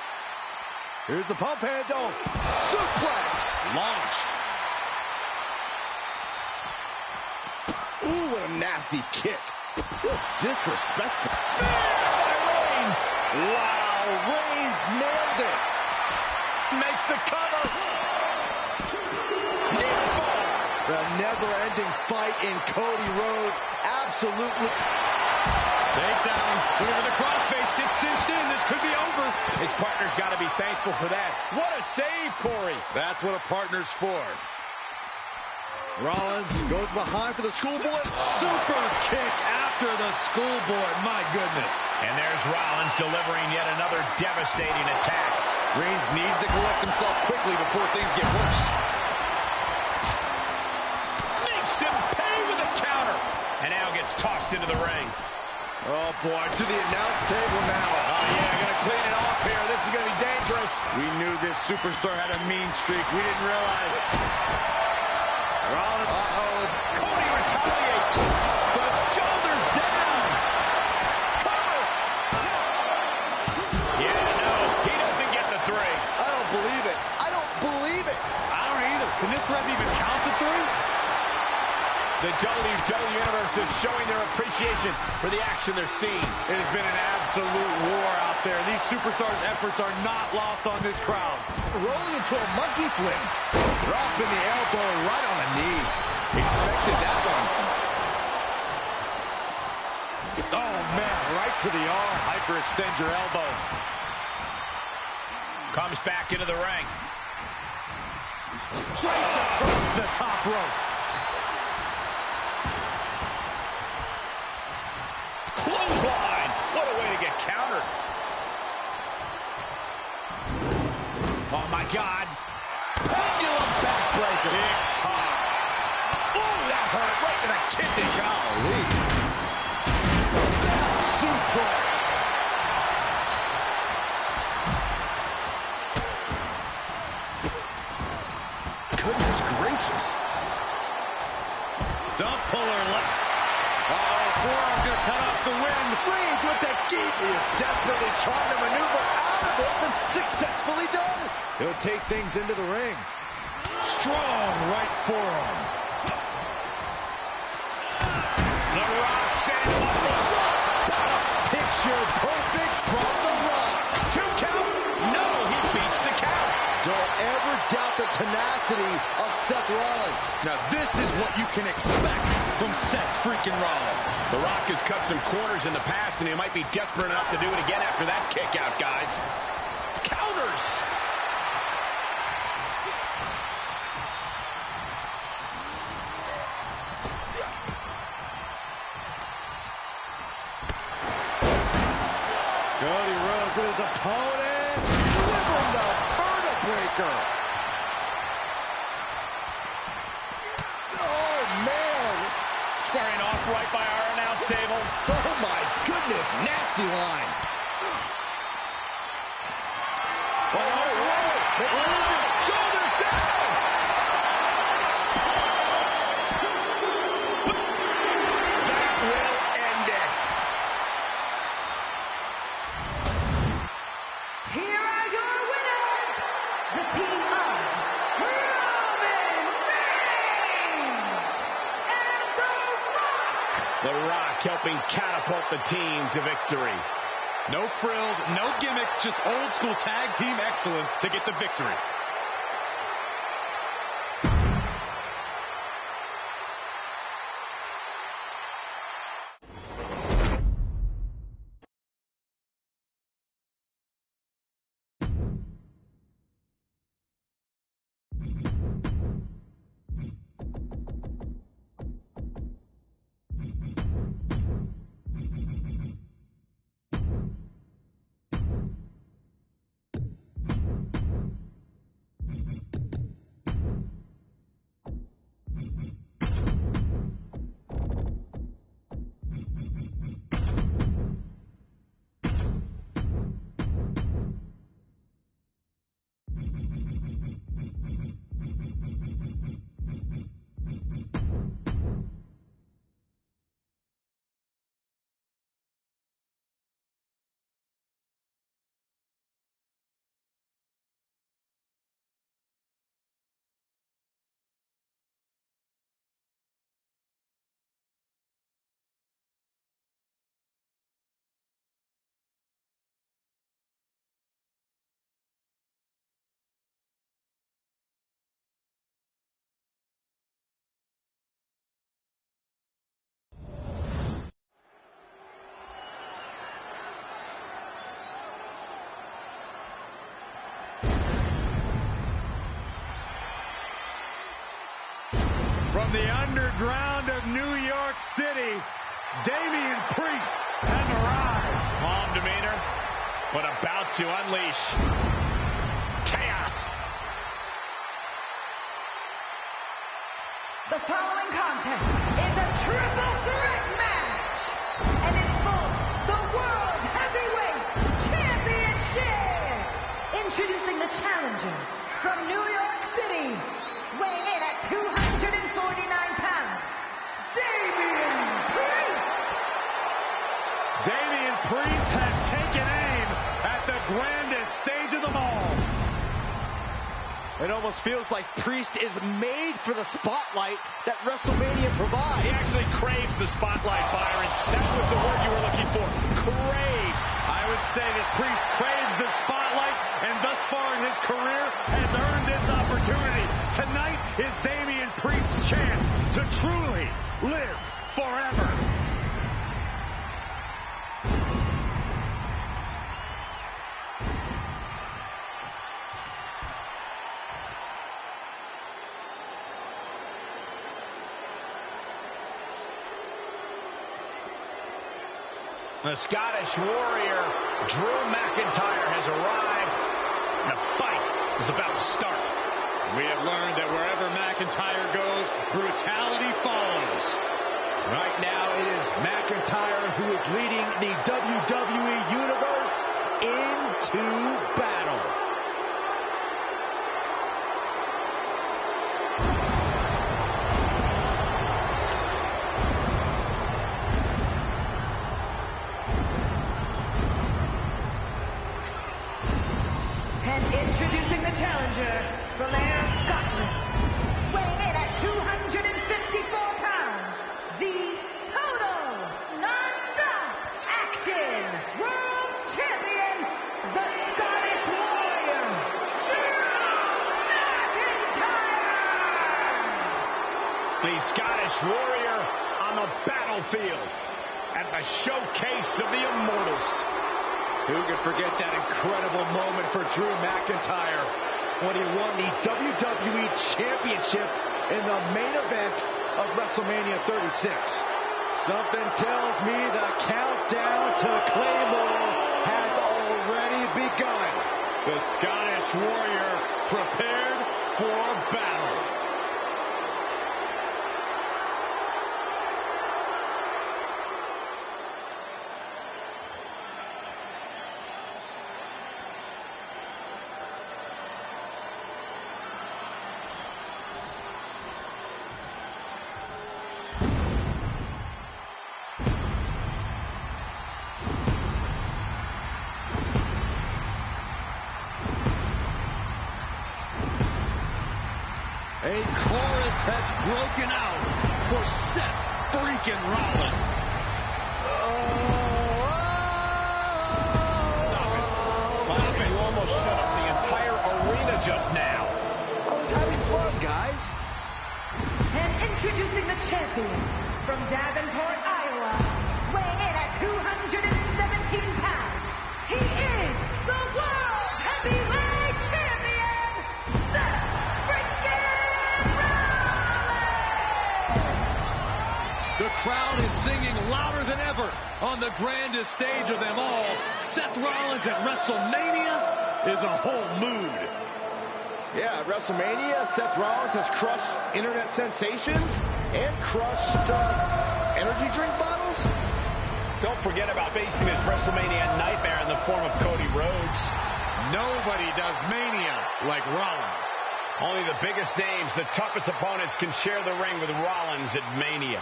Here's the pump handle. Suplex. Launched. Ooh, what a nasty kick. Just disrespectful. Reigns. Wow, Reigns nailed it. Makes the cover. The never-ending fight in Cody Rhodes. Absolutely. Takedown. Looking for the crossface. Gets cinched in. This could be over. His partner's got to be thankful for that. What a save, Corey. That's what a partner's for. Rollins goes behind for the schoolboy. Super kick after the schoolboy. My goodness. And there's Rollins delivering yet another devastating attack. Reigns needs to collect himself quickly before things get worse. Makes him pay with a counter. And now gets tossed into the ring. Oh, boy, to the announce table now. Oh, yeah, going to clean it off here. This is going to be dangerous. We knew this superstar had a mean streak. We didn't realize. Rollins. Uh-oh. Cody retaliates. But shoulders down. Cover. Yeah, no, he doesn't get the three. I don't believe it. I don't believe it. I don't either. Can this ref even count the three? The WWE Universe is showing their appreciation for the action they're seeing. It has been an absolute war out there. These superstars' efforts are not lost on this crowd. Rolling into a monkey flip. Dropping the elbow right on the knee. Expected that one. Oh, man, right to the arm. Hyperextend your elbow. Comes back into the ring. Straight across the top rope. Clothesline. What a way to get countered. Oh, my God. Pendulum backbreaker. Tick-tock. Ooh, that hurt right to the kidney. Golly. Suplex. Goodness gracious. Stump puller left. Uh-oh, forearm gonna cut off the wind. Reigns with the geek. He is desperately trying to maneuver out of this and successfully does. He'll take things into the ring. Strong right forearm. The Rock setting him up for the Rock. Picture perfect from the Rock. 2 count. No, he beats the count. Don't ever doubt the tenacity of Seth Rollins. Now this is what you can expect from Seth freaking Rollins. The Rock has cut some corners in the past, and he might be desperate enough to do it again after that kick out, guys. Counters. Cody Rhodes with his opponent, delivering the vertebreaker. Oh, man. Squaring off right by our announce table. Oh, my goodness. Nasty line. Shoulders down. That will end it. Here are your winners, the team of Roman Reigns and The Rock. The Rock helping catapult the team to victory. No frills, no gimmicks, just old school tag team excellence to get the victory. From the underground of New York City, Damian Priest has arrived. Calm demeanor, but about to unleash chaos. The following contest is a triple threat match, and it's for the World Heavyweight Championship. Introducing the challenger from New York City, weighing in at 249 pounds, Damian Priest. Damian Priest has taken aim at the grandest stage of them all. It almost feels like Priest is made for the spotlight that WrestleMania provides. He actually craves the spotlight, Byron. That was the word you were looking for. Craves. I would say that Priest craves the spotlight, and thus far in his career has earned this opportunity. Tonight is Damian Priest's chance to truly live forever. The Scottish Warrior, Drew McIntyre, has arrived. The fight is about to start. We have learned that wherever McIntyre goes, brutality follows. Right now, it is McIntyre who is leading the WWE Universe into battle. And introducing the challenger from Ayr, Scotland, weighing in at 254 pounds, the total non-stop action world champion, the Scottish Warrior, Drew McIntyre. The Scottish Warrior on the battlefield at the showcase of the Immortals. Who could forget that incredible moment for Drew McIntyre when he won the WWE Championship in the main event of WrestleMania 36. Something tells me the countdown to Claymore has already begun. The Scottish Warrior prepared for battle. A chorus has broken out for Seth freaking Rollins. Stop it. You almost shut up the entire arena just now. I was having fun, guys. And introducing the champion from Davenport, Iowa, weighing in at 217 pounds, he is the World Heavyweight Champion, Seth freaking Rollins! The crowd is singing louder than ever on the grandest stage of them all. Seth Rollins at WrestleMania is a whole mood. Yeah, at WrestleMania, Seth Rollins has crushed internet sensations and crushed energy drink bottles. Don't forget about facing his WrestleMania nightmare in the form of Cody Rhodes. Nobody does Mania like Rollins. Only the biggest names, the toughest opponents can share the ring with Rollins at Mania.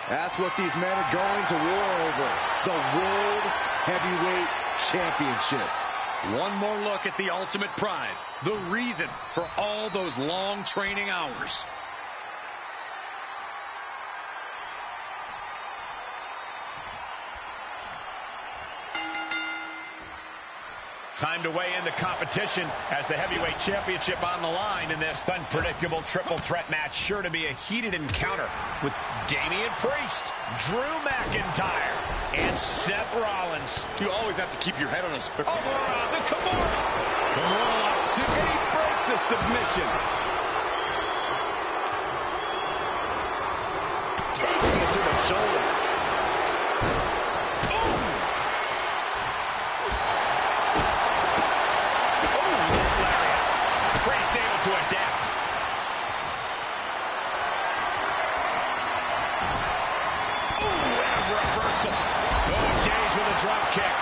That's what these men are going to war over. The World Heavyweight Championship. One more look at the ultimate prize. The reason for all those long training hours. Time to weigh in the competition as the heavyweight championship on the line in this unpredictable triple threat match. Sure to be a heated encounter with Damian Priest, Drew McIntyre, and Seth Rollins. You always have to keep your head on a swivel. Over the Kimura. Kimura locks in, and he breaks the submission. Taking it to the shoulder. To adapt. Ooh, and a reversal. Oh, Days with a drop kick.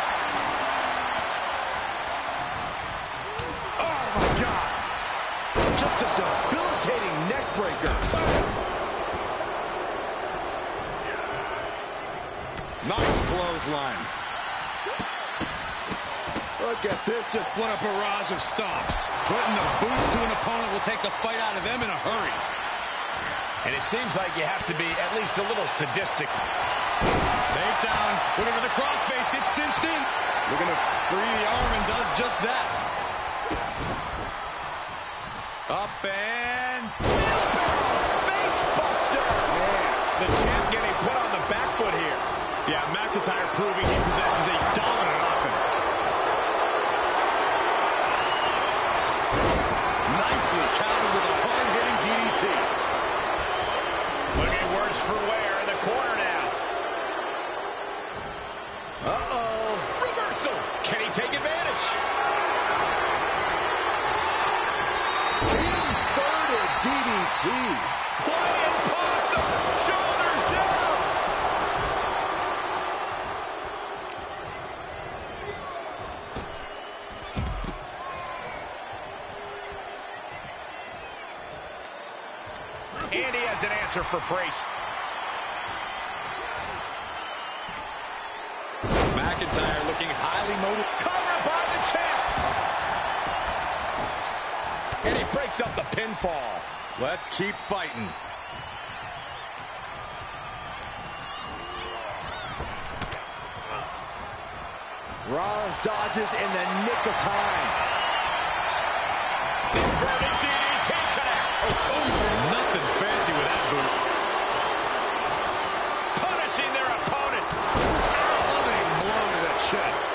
Oh, my God. Just a debilitating neck breaker. Nice clothesline. Look at this, just What a barrage of stomps. Putting the boot to an opponent will take the fight out of them in a hurry. And it seems like you have to be at least a little sadistic. Takedown. Looking for the crossface. Gets cinched in. Looking to free the arm and does just that. Up and... Face buster! Man, the champ getting put on the back foot here. Yeah, McIntyre proving he possesses a dominant offense. Nicely countered with a hard-hitting DDT. Looking worse for wear in the corner now. Uh-oh. Reversal. Can he take advantage? Inverted DDT. Flying possum. Shoulders down. And he has an answer for Priest. McIntyre looking highly motivated. Covered by the champ. And he breaks up the pinfall. Let's keep fighting. Rollins dodges in the nick of time. Inverted DDT connects. Oh, nothing fancy with that boot. Punishing their opponent. Loving blow to the chest.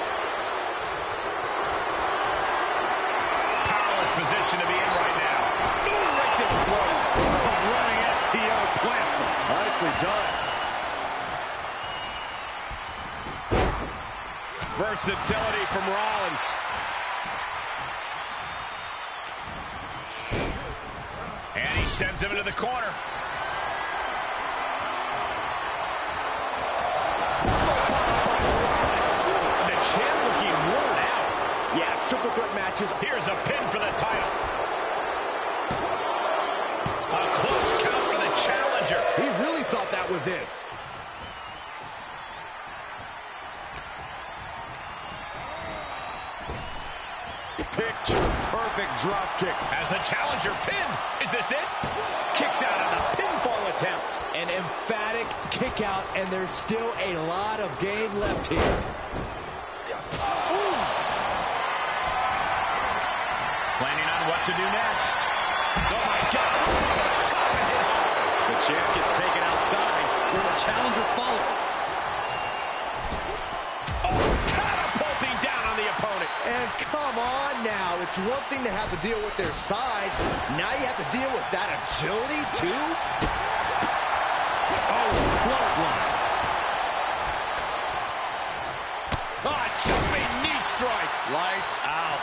Powerless position to be in right now. Ooh, right to the throat. Running STO plants him. Nicely done. Versatility from Rollins. And he sends him into the corner. The champ looking worn out. Yeah, triple threat matches. Here's a pin for the title. A close count for the challenger. He really thought that was it. Picture-perfect drop kick. As the challenger pinned. Is this it? Kicks out on the pinfall attempt. An emphatic kick out, and there's still a lot of game left here. Ooh. Planning on what to do next. Oh, my God. The champ gets taken outside. Will the challenger follow? Catapulting down on the opponent. And come on now. It's one thing to have to deal with their size. Now you have to deal with that agility, too? Oh, clothesline. Oh, jumping knee strike. Lights out.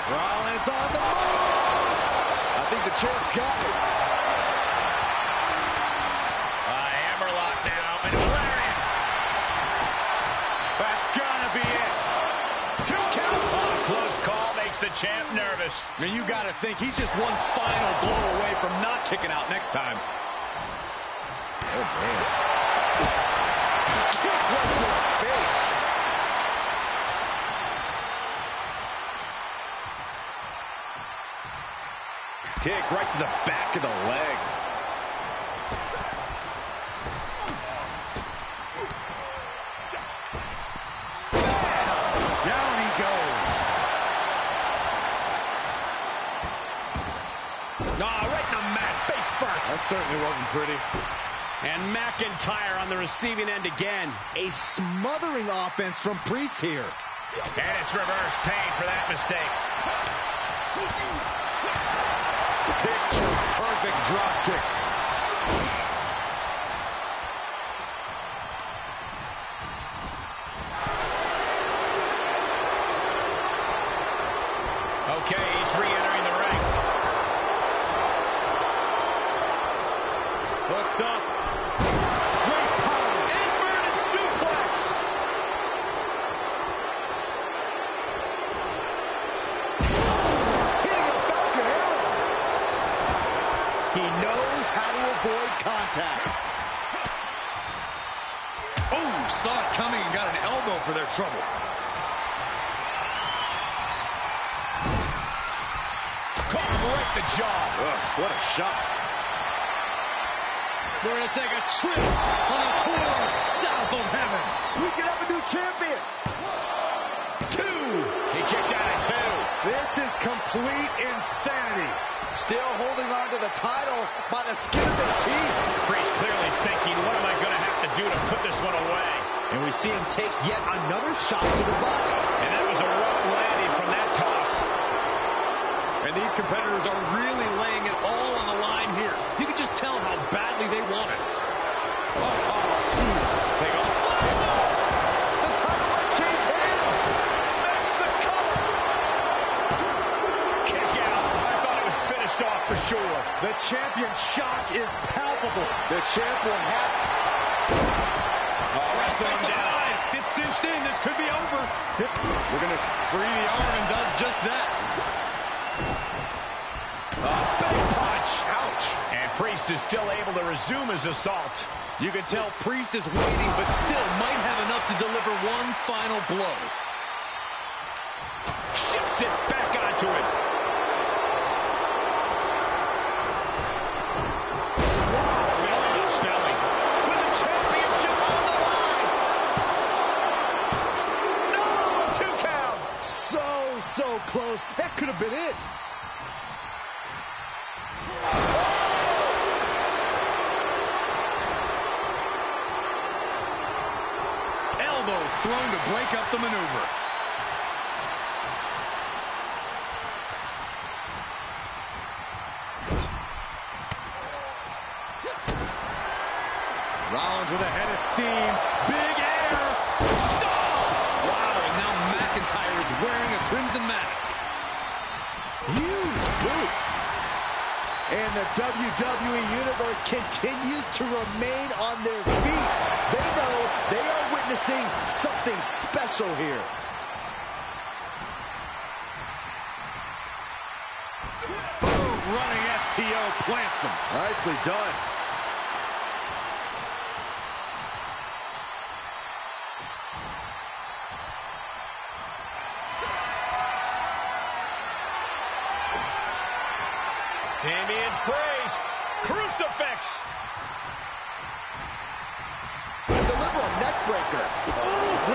Rollins on the move. I think the champ's got it. Hammerlock now. And Valerian. That's gotta be it. 2 count. Oh, close call makes the champ nervous. And you gotta think he's just one final blow away from not kicking out next time. Oh, man. Kick right to the face. Kick right to the back of the leg. That certainly wasn't pretty. And McIntyre on the receiving end again. A smothering offense from Priest here. And it's reverse pain for that mistake. Picture perfect drop kick. Okay, he's re-entering the ring. Hooked up. Great power. Inverted suplex. Hitting a Falcon Arrow. He knows how to avoid contact. Oh, saw it coming and got an elbow for their trouble. Caught him right in the jaw. Ugh, what a shot. We're going to take a trip on a tour south of heaven. We could have a new champion. 2. He kicked out at 2. This is complete insanity. Still holding on to the title by the skin of their teeth. Priest clearly thinking, what am I going to have to do to put this one away? And we see him take yet another shot to the body. And that was a rough landing from that toss. And these competitors are really laying it all on the line here. You can just tell how badly they want it. Oh, jeez. Take off. The title might change hands. Makes the cover. Kick out. I thought it was finished off for sure. The champion's shock is palpable. The champ will have... Wrestle him down. It's cinched in. This could be over. We're going to free the arm and does just that. Big punch. Ouch. And Priest is still able to resume his assault. You can tell Priest is waiting, but still might have enough to deliver one final blow. Shifts it back onto him. Snelling with the championship on the line. No, 2 count. So close. That could have been it. Elbow thrown to break up the maneuver. Rollins with a head of steam. Big air. Stop! Wow, and now McIntyre is wearing a crimson mask. Huge boot. And the WWE Universe continues to remain on their feet. They know they are witnessing something special here. Boom, running FTO plants him. Nicely done. Damian Priest. Crucifix. Deliver a neck breaker. Ooh.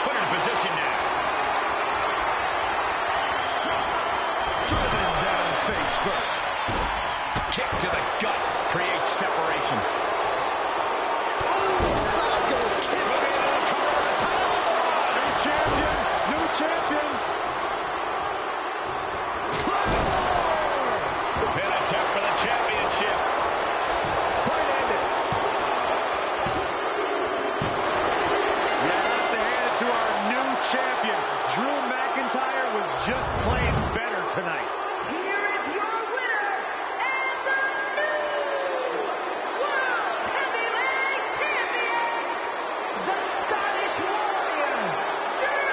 Put her in position now. Driven down face first. Kick to the gut. Creates separation. Bronco kick. New champion. New champion. Pin attempt for the championship. Point ended. You have to hand it to our new champion. Drew McIntyre was just playing better tonight. Here is your winner and the new World Heavyweight Champion, the Scottish Warrior, Drew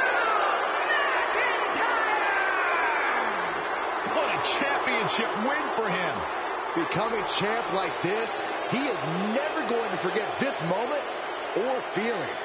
McIntyre. What a championship win for him. Becoming champ like this, he is never going to forget this moment or feeling.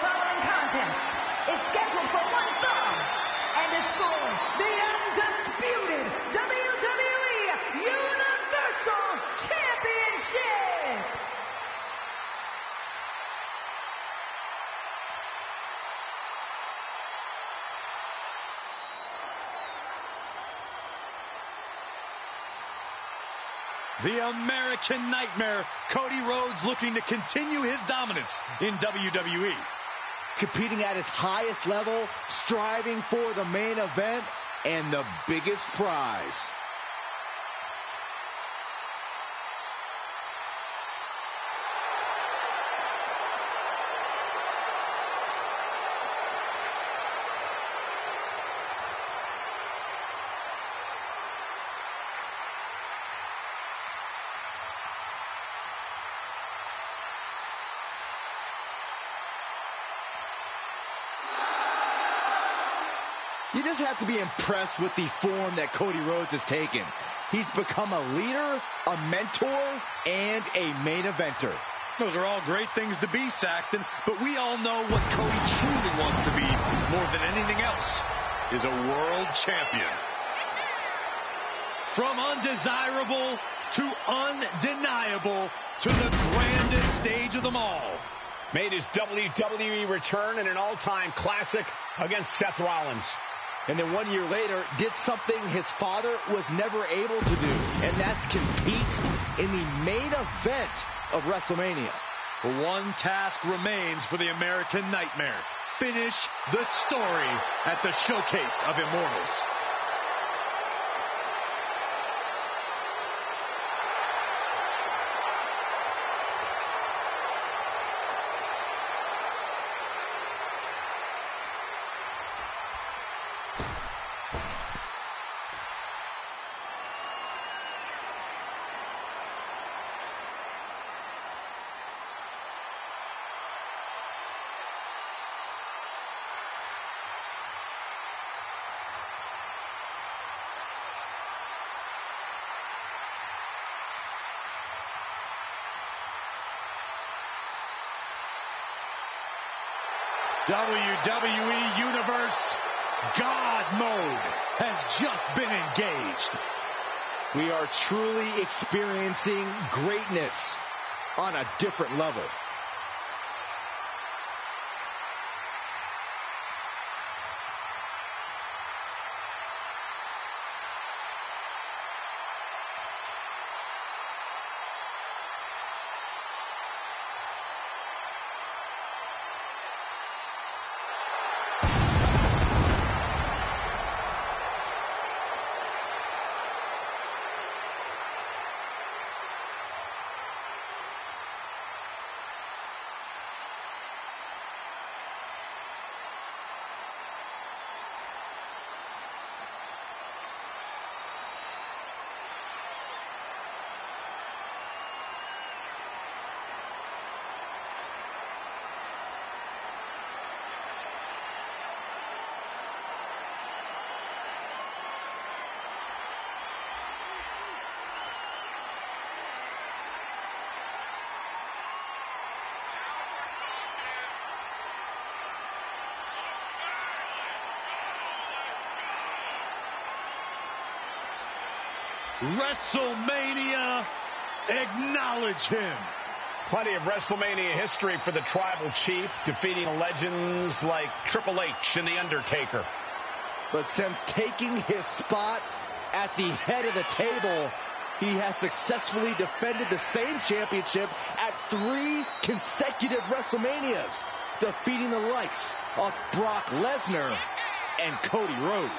following contest is scheduled for one fall and is for the undisputed WWE Universal Championship. The American Nightmare, Cody Rhodes, looking to continue his dominance in WWE. Competing at his highest level, striving for the main event and the biggest prize. You just have to be impressed with the form that Cody Rhodes has taken. He's become a leader, a mentor, and a main eventer. Those are all great things to be, Saxton, but we all know what Cody truly wants to be more than anything else is a world champion. From undesirable to undeniable to the grandest stage of them all. Made his WWE return in an all-time classic against Seth Rollins. And then 1 year later, did something his father was never able to do, and that's compete in the main event of WrestleMania. One task remains for the American Nightmare. Finish the story at the Showcase of Immortals. WWE Universe God mode has just been engaged. We are truly experiencing greatness on a different level. WrestleMania, acknowledge him. Plenty of WrestleMania history for the Tribal Chief, defeating legends like Triple H and The Undertaker. But since taking his spot at the head of the table, he has successfully defended the same championship at 3 consecutive WrestleManias, defeating the likes of Brock Lesnar and Cody Rhodes.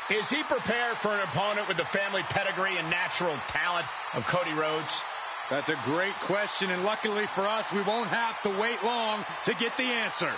Is he prepared for an opponent with the family pedigree and natural talent of Cody Rhodes? That's a great question, and luckily for us, we won't have to wait long to get the answer.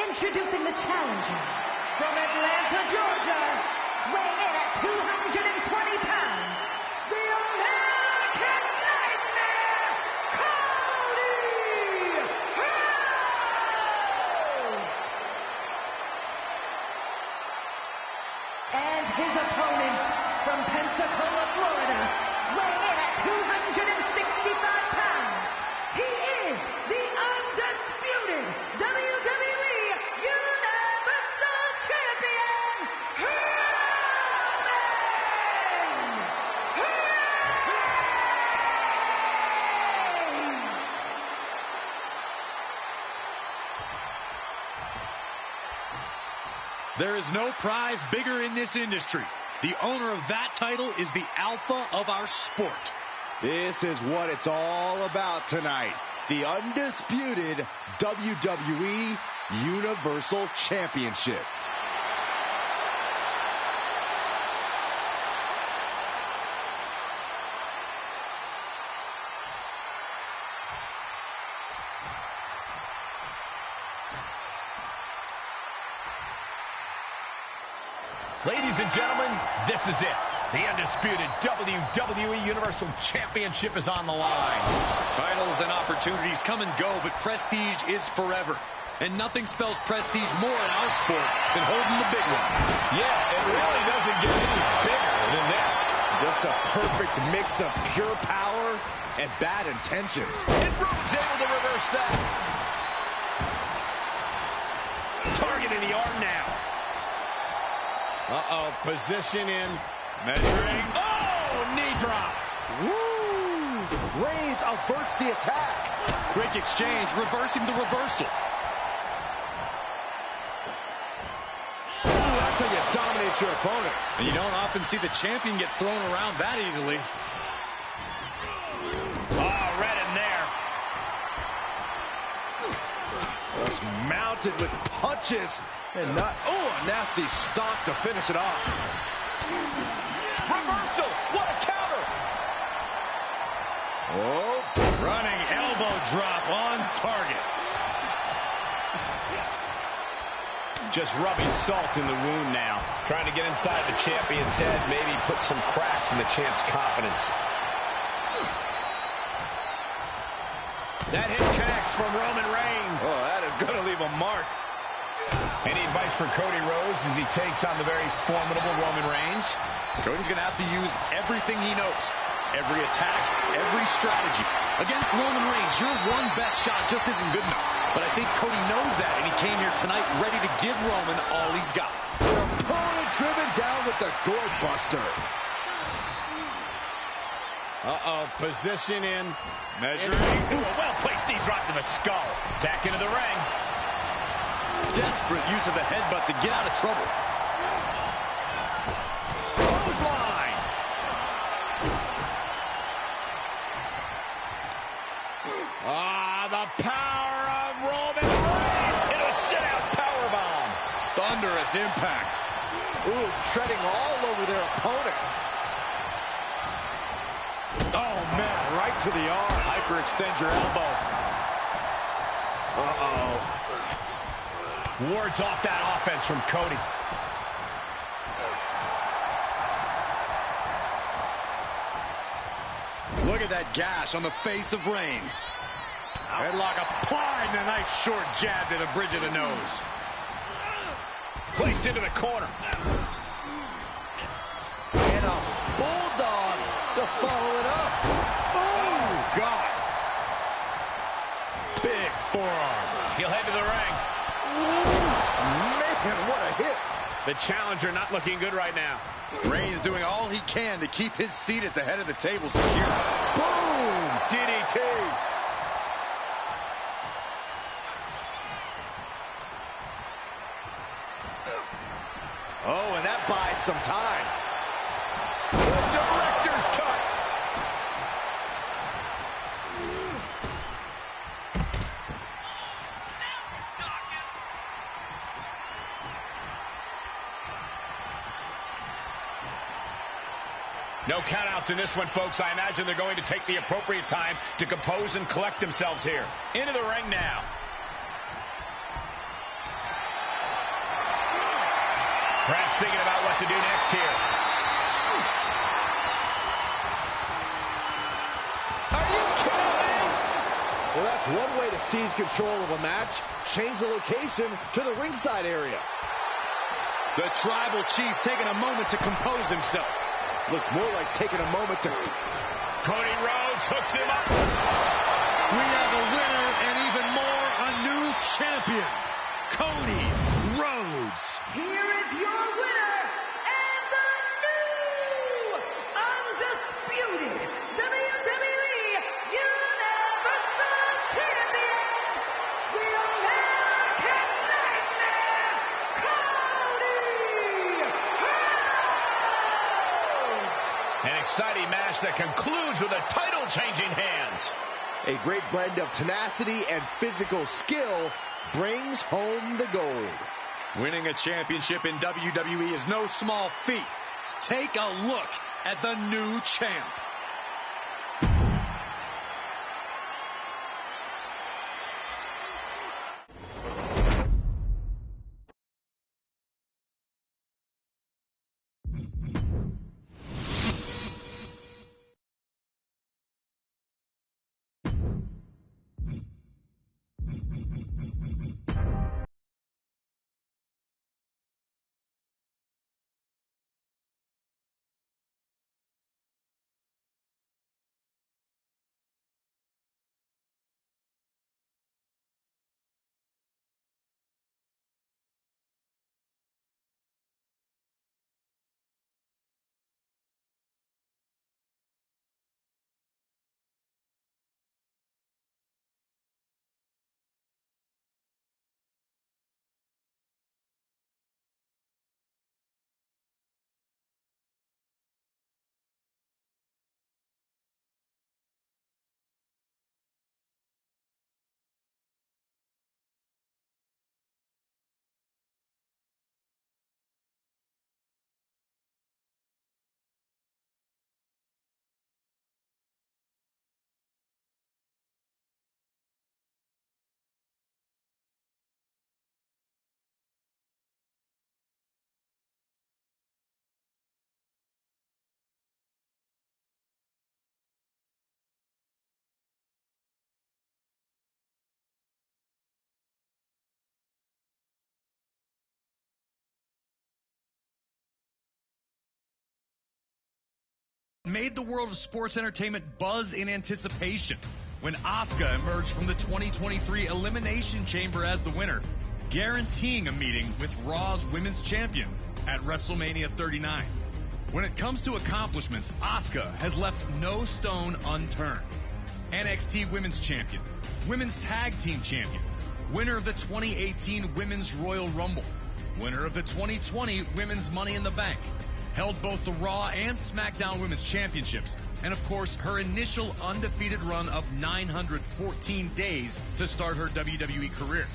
Introducing the challenger from Atlanta, Georgia, weighing in at 220 pounds, the American Nightmare, Cody Rhodes! And his opponent from Pensacola, Florida, weighing in at 265 pounds, he is the undisputed WWE Universal Champion, There is no prize bigger in this industry. The owner of that title is the alpha of our sport. This is what it's all about tonight. The undisputed WWE Universal Championship. Ladies and gentlemen, this is it. The undisputed WWE Universal Championship is on the line. Titles and opportunities come and go, but prestige is forever. And nothing spells prestige more in our sport than holding the big one. Yeah, it really doesn't get any bigger than this. Just a perfect mix of pure power and bad intentions. And Rhodes able to reverse that. Targeting the arm now. Uh-oh, position in. Measuring. Oh, knee drop. Woo! Reigns averts the attack. Quick exchange, reversing the reversal. Ooh, that's how you dominate your opponent. And you don't often see the champion get thrown around that easily. Oh, right in there. Just mounted with punches and not. Oh, a nasty stomp to finish it off. Reversal. What a counter. Oh, running elbow drop on target. Just rubbing salt in the wound now. Trying to get inside the champion's head, maybe put some cracks in the champ's confidence. That hit connects from Roman Reigns. Oh, that is going to leave a mark. Any advice for Cody Rhodes as he takes on the very formidable Roman Reigns? Cody's going to have to use everything he knows. Every attack, every strategy. Against Roman Reigns, your one best shot just isn't good enough. But I think Cody knows that, and he came here tonight ready to give Roman all he's got. Your opponent driven down with the gourd buster. Uh-oh, position in. Measuring. Ooh, a well-placed knee drop to the skull. Back into the ring. Desperate use of the headbutt to get out of trouble. Clothesline. Ah, the power of Roman Reigns. Into a sit-out powerbomb. Thunderous impact. Ooh, treading all over their opponent. Oh, man. Right to the arm. Hyperextend your elbow. Wards off that offense from Cody. Look at that gash on the face of Reigns. Headlock applied and a nice short jab to the bridge of the nose. Placed into the corner. And a bulldog to follow it up. Oh, God. Big forearm. He'll head to the ring. Man, what a hit. The challenger not looking good right now. Reigns doing all he can to keep his seat at the head of the table secure. Boom! DDT. Oh, and that buys some time. The director's cut. No countouts in this one, folks. I imagine they're going to take the appropriate time to compose and collect themselves here. Into the ring now. Perhaps thinking about what to do next here. Are you kidding me? Well, that's one way to seize control of a match. Change the location to the ringside area. The tribal chief taking a moment to compose himself. Looks more like taking a moment to... Cody Rhodes hooks him up. We have a winner and even more, a new champion, Cody Rhodes. Here is your winner and the new undisputed WWE Universal Champion, the American Nightmare, Cody Rhodes. An exciting match that concludes with a title-changing hands. A great blend of tenacity and physical skill brings home the gold. Winning a championship in WWE is no small feat. Take a look at the new champ. Made the world of sports entertainment buzz in anticipation when Asuka emerged from the 2023 Elimination Chamber as the winner, guaranteeing a meeting with Raw's Women's Champion at WrestleMania 39. When it comes to accomplishments, Asuka has left no stone unturned. NXT Women's Champion, Women's Tag Team Champion, winner of the 2018 Women's Royal Rumble, winner of the 2020 Women's Money in the Bank, held both the Raw and SmackDown Women's Championships, and of course, her initial undefeated run of 914 days to start her WWE career.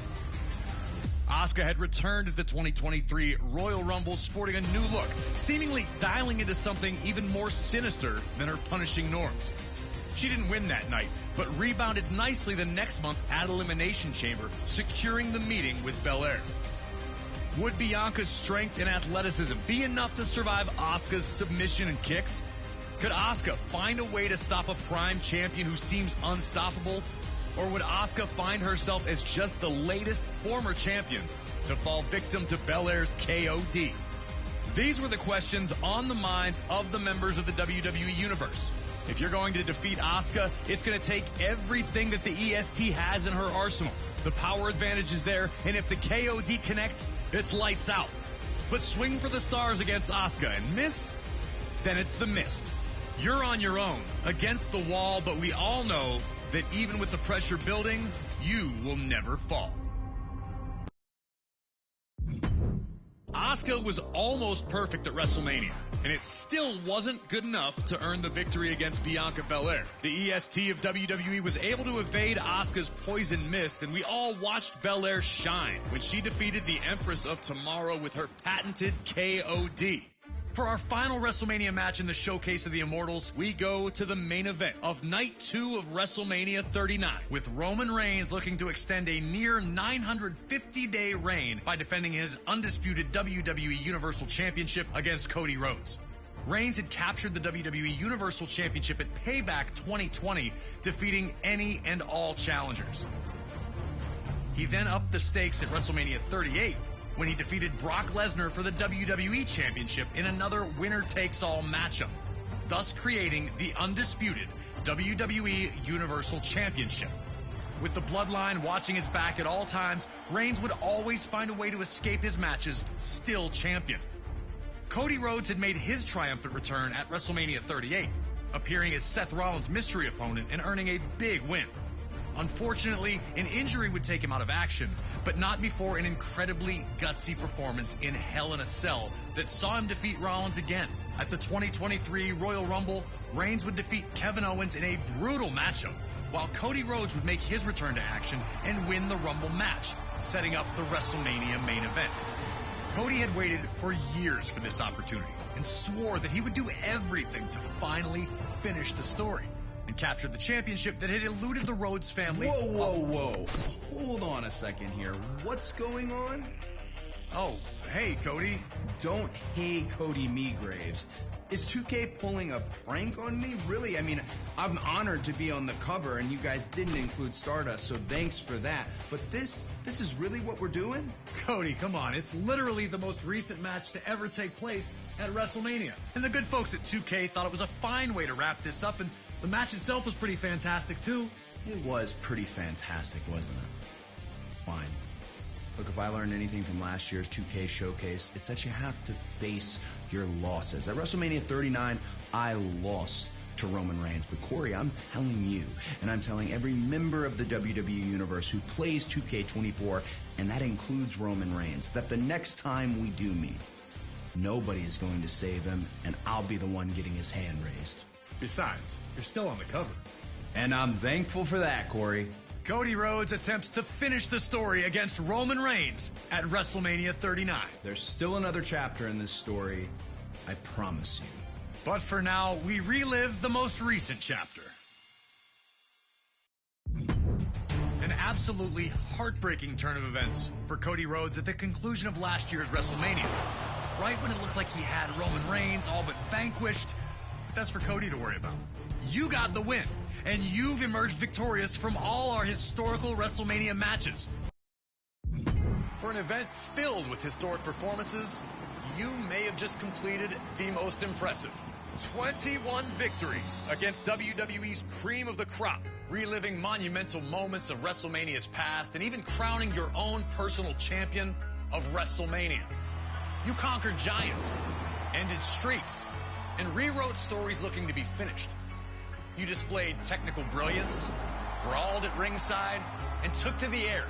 Asuka had returned at the 2023 Royal Rumble sporting a new look, seemingly dialing into something even more sinister than her punishing norms. She didn't win that night, but rebounded nicely the next month at Elimination Chamber, securing the meeting with Belair. Would Bianca's strength and athleticism be enough to survive Asuka's submission and kicks? Could Asuka find a way to stop a prime champion who seems unstoppable? Or would Asuka find herself as just the latest former champion to fall victim to Belair's KOD? These were the questions on the minds of the members of the WWE Universe. If you're going to defeat Asuka, it's going to take everything that the EST has in her arsenal. The power advantage is there, and if the KOD connects, it's lights out. But swing for the stars against Asuka and miss, then it's the mist. You're on your own, against the wall, but we all know that even with the pressure building, you will never fall. Asuka was almost perfect at WrestleMania, and it still wasn't good enough to earn the victory against Bianca Belair. The EST of WWE was able to evade Asuka's poison mist, and we all watched Belair shine when she defeated the Empress of Tomorrow with her patented KOD. For our final WrestleMania match in the Showcase of the Immortals, we go to the main event of Night 2 of WrestleMania 39, with Roman Reigns looking to extend a near 950-day reign by defending his undisputed WWE Universal Championship against Cody Rhodes. Reigns had captured the WWE Universal Championship at Payback 2020, defeating any and all challengers. He then upped the stakes at WrestleMania 38, when he defeated Brock Lesnar for the WWE Championship in another winner-takes-all matchup, thus creating the undisputed WWE Universal Championship. With the Bloodline watching his back at all times, Reigns would always find a way to escape his matches, still champion. Cody Rhodes had made his triumphant return at WrestleMania 38, appearing as Seth Rollins' mystery opponent and earning a big win. Unfortunately, an injury would take him out of action, but not before an incredibly gutsy performance in Hell in a Cell that saw him defeat Rollins again. At the 2023 Royal Rumble, Reigns would defeat Kevin Owens in a brutal matchup, while Cody Rhodes would make his return to action and win the Rumble match, setting up the WrestleMania main event. Cody had waited for years for this opportunity and swore that he would do everything to finally finish the story and captured the championship that had eluded the Rhodes family. Whoa. Hold on a second here. What's going on? Oh, hey, Cody. Don't hey Cody me, Graves. Is 2K pulling a prank on me? Really? I mean, I'm honored to be on the cover, and you guys didn't include Stardust, so thanks for that. But this is really what we're doing? Cody, come on. It's literally the most recent match to ever take place at WrestleMania. And the good folks at 2K thought it was a fine way to wrap this up, and the match itself was pretty fantastic, too. It was pretty fantastic, wasn't it? Fine. Look, if I learned anything from last year's 2K Showcase, it's that you have to face your losses. At WrestleMania 39, I lost to Roman Reigns. But Corey, I'm telling you, and I'm telling every member of the WWE Universe who plays 2K24, and that includes Roman Reigns, that the next time we do meet, nobody is going to save him, and I'll be the one getting his hand raised. Besides, you're still on the cover. And I'm thankful for that, Corey. Cody Rhodes attempts to finish the story against Roman Reigns at WrestleMania 39. There's still another chapter in this story, I promise you. But for now, we relive the most recent chapter. An absolutely heartbreaking turn of events for Cody Rhodes at the conclusion of last year's WrestleMania. Right when it looked like he had Roman Reigns all but vanquished, but that's for Cody to worry about. You got the win, and you've emerged victorious from all our historical WrestleMania matches. For an event filled with historic performances, you may have just completed the most impressive. 21 victories against WWE's cream of the crop, reliving monumental moments of WrestleMania's past, and even crowning your own personal champion of WrestleMania. You conquered giants, ended streaks, and rewrote stories looking to be finished. You displayed technical brilliance, brawled at ringside, and took to the air,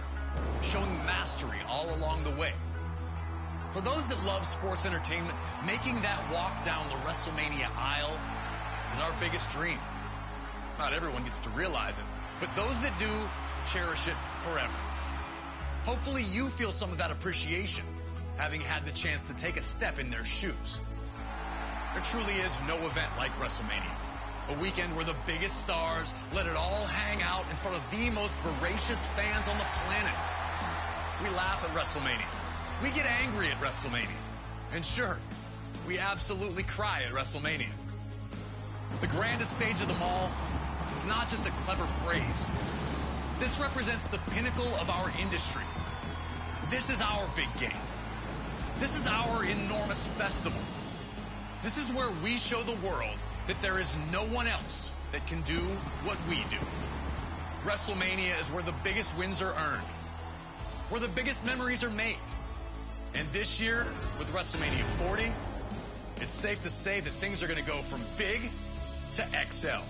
showing mastery all along the way. For those that love sports entertainment, making that walk down the WrestleMania aisle is our biggest dream. Not everyone gets to realize it, but those that do cherish it forever. Hopefully you feel some of that appreciation, having had the chance to take a step in their shoes. There truly is no event like WrestleMania. A weekend where the biggest stars let it all hang out in front of the most voracious fans on the planet. We laugh at WrestleMania. We get angry at WrestleMania. And sure, we absolutely cry at WrestleMania. The grandest stage of them all is not just a clever phrase. This represents the pinnacle of our industry. This is our big game. This is our enormous festival. This is where we show the world that there is no one else that can do what we do. WrestleMania is where the biggest wins are earned, where the biggest memories are made. And this year, with WrestleMania 40, it's safe to say that things are going to go from big to XL.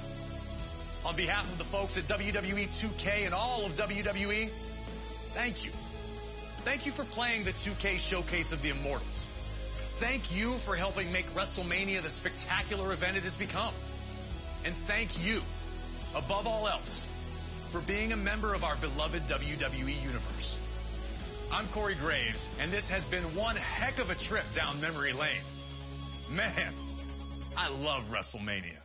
On behalf of the folks at WWE 2K and all of WWE, thank you. Thank you for playing the 2K Showcase of the Immortals. Thank you for helping make WrestleMania the spectacular event it has become. And thank you, above all else, for being a member of our beloved WWE Universe. I'm Corey Graves, and this has been one heck of a trip down memory lane. Man, I love WrestleMania.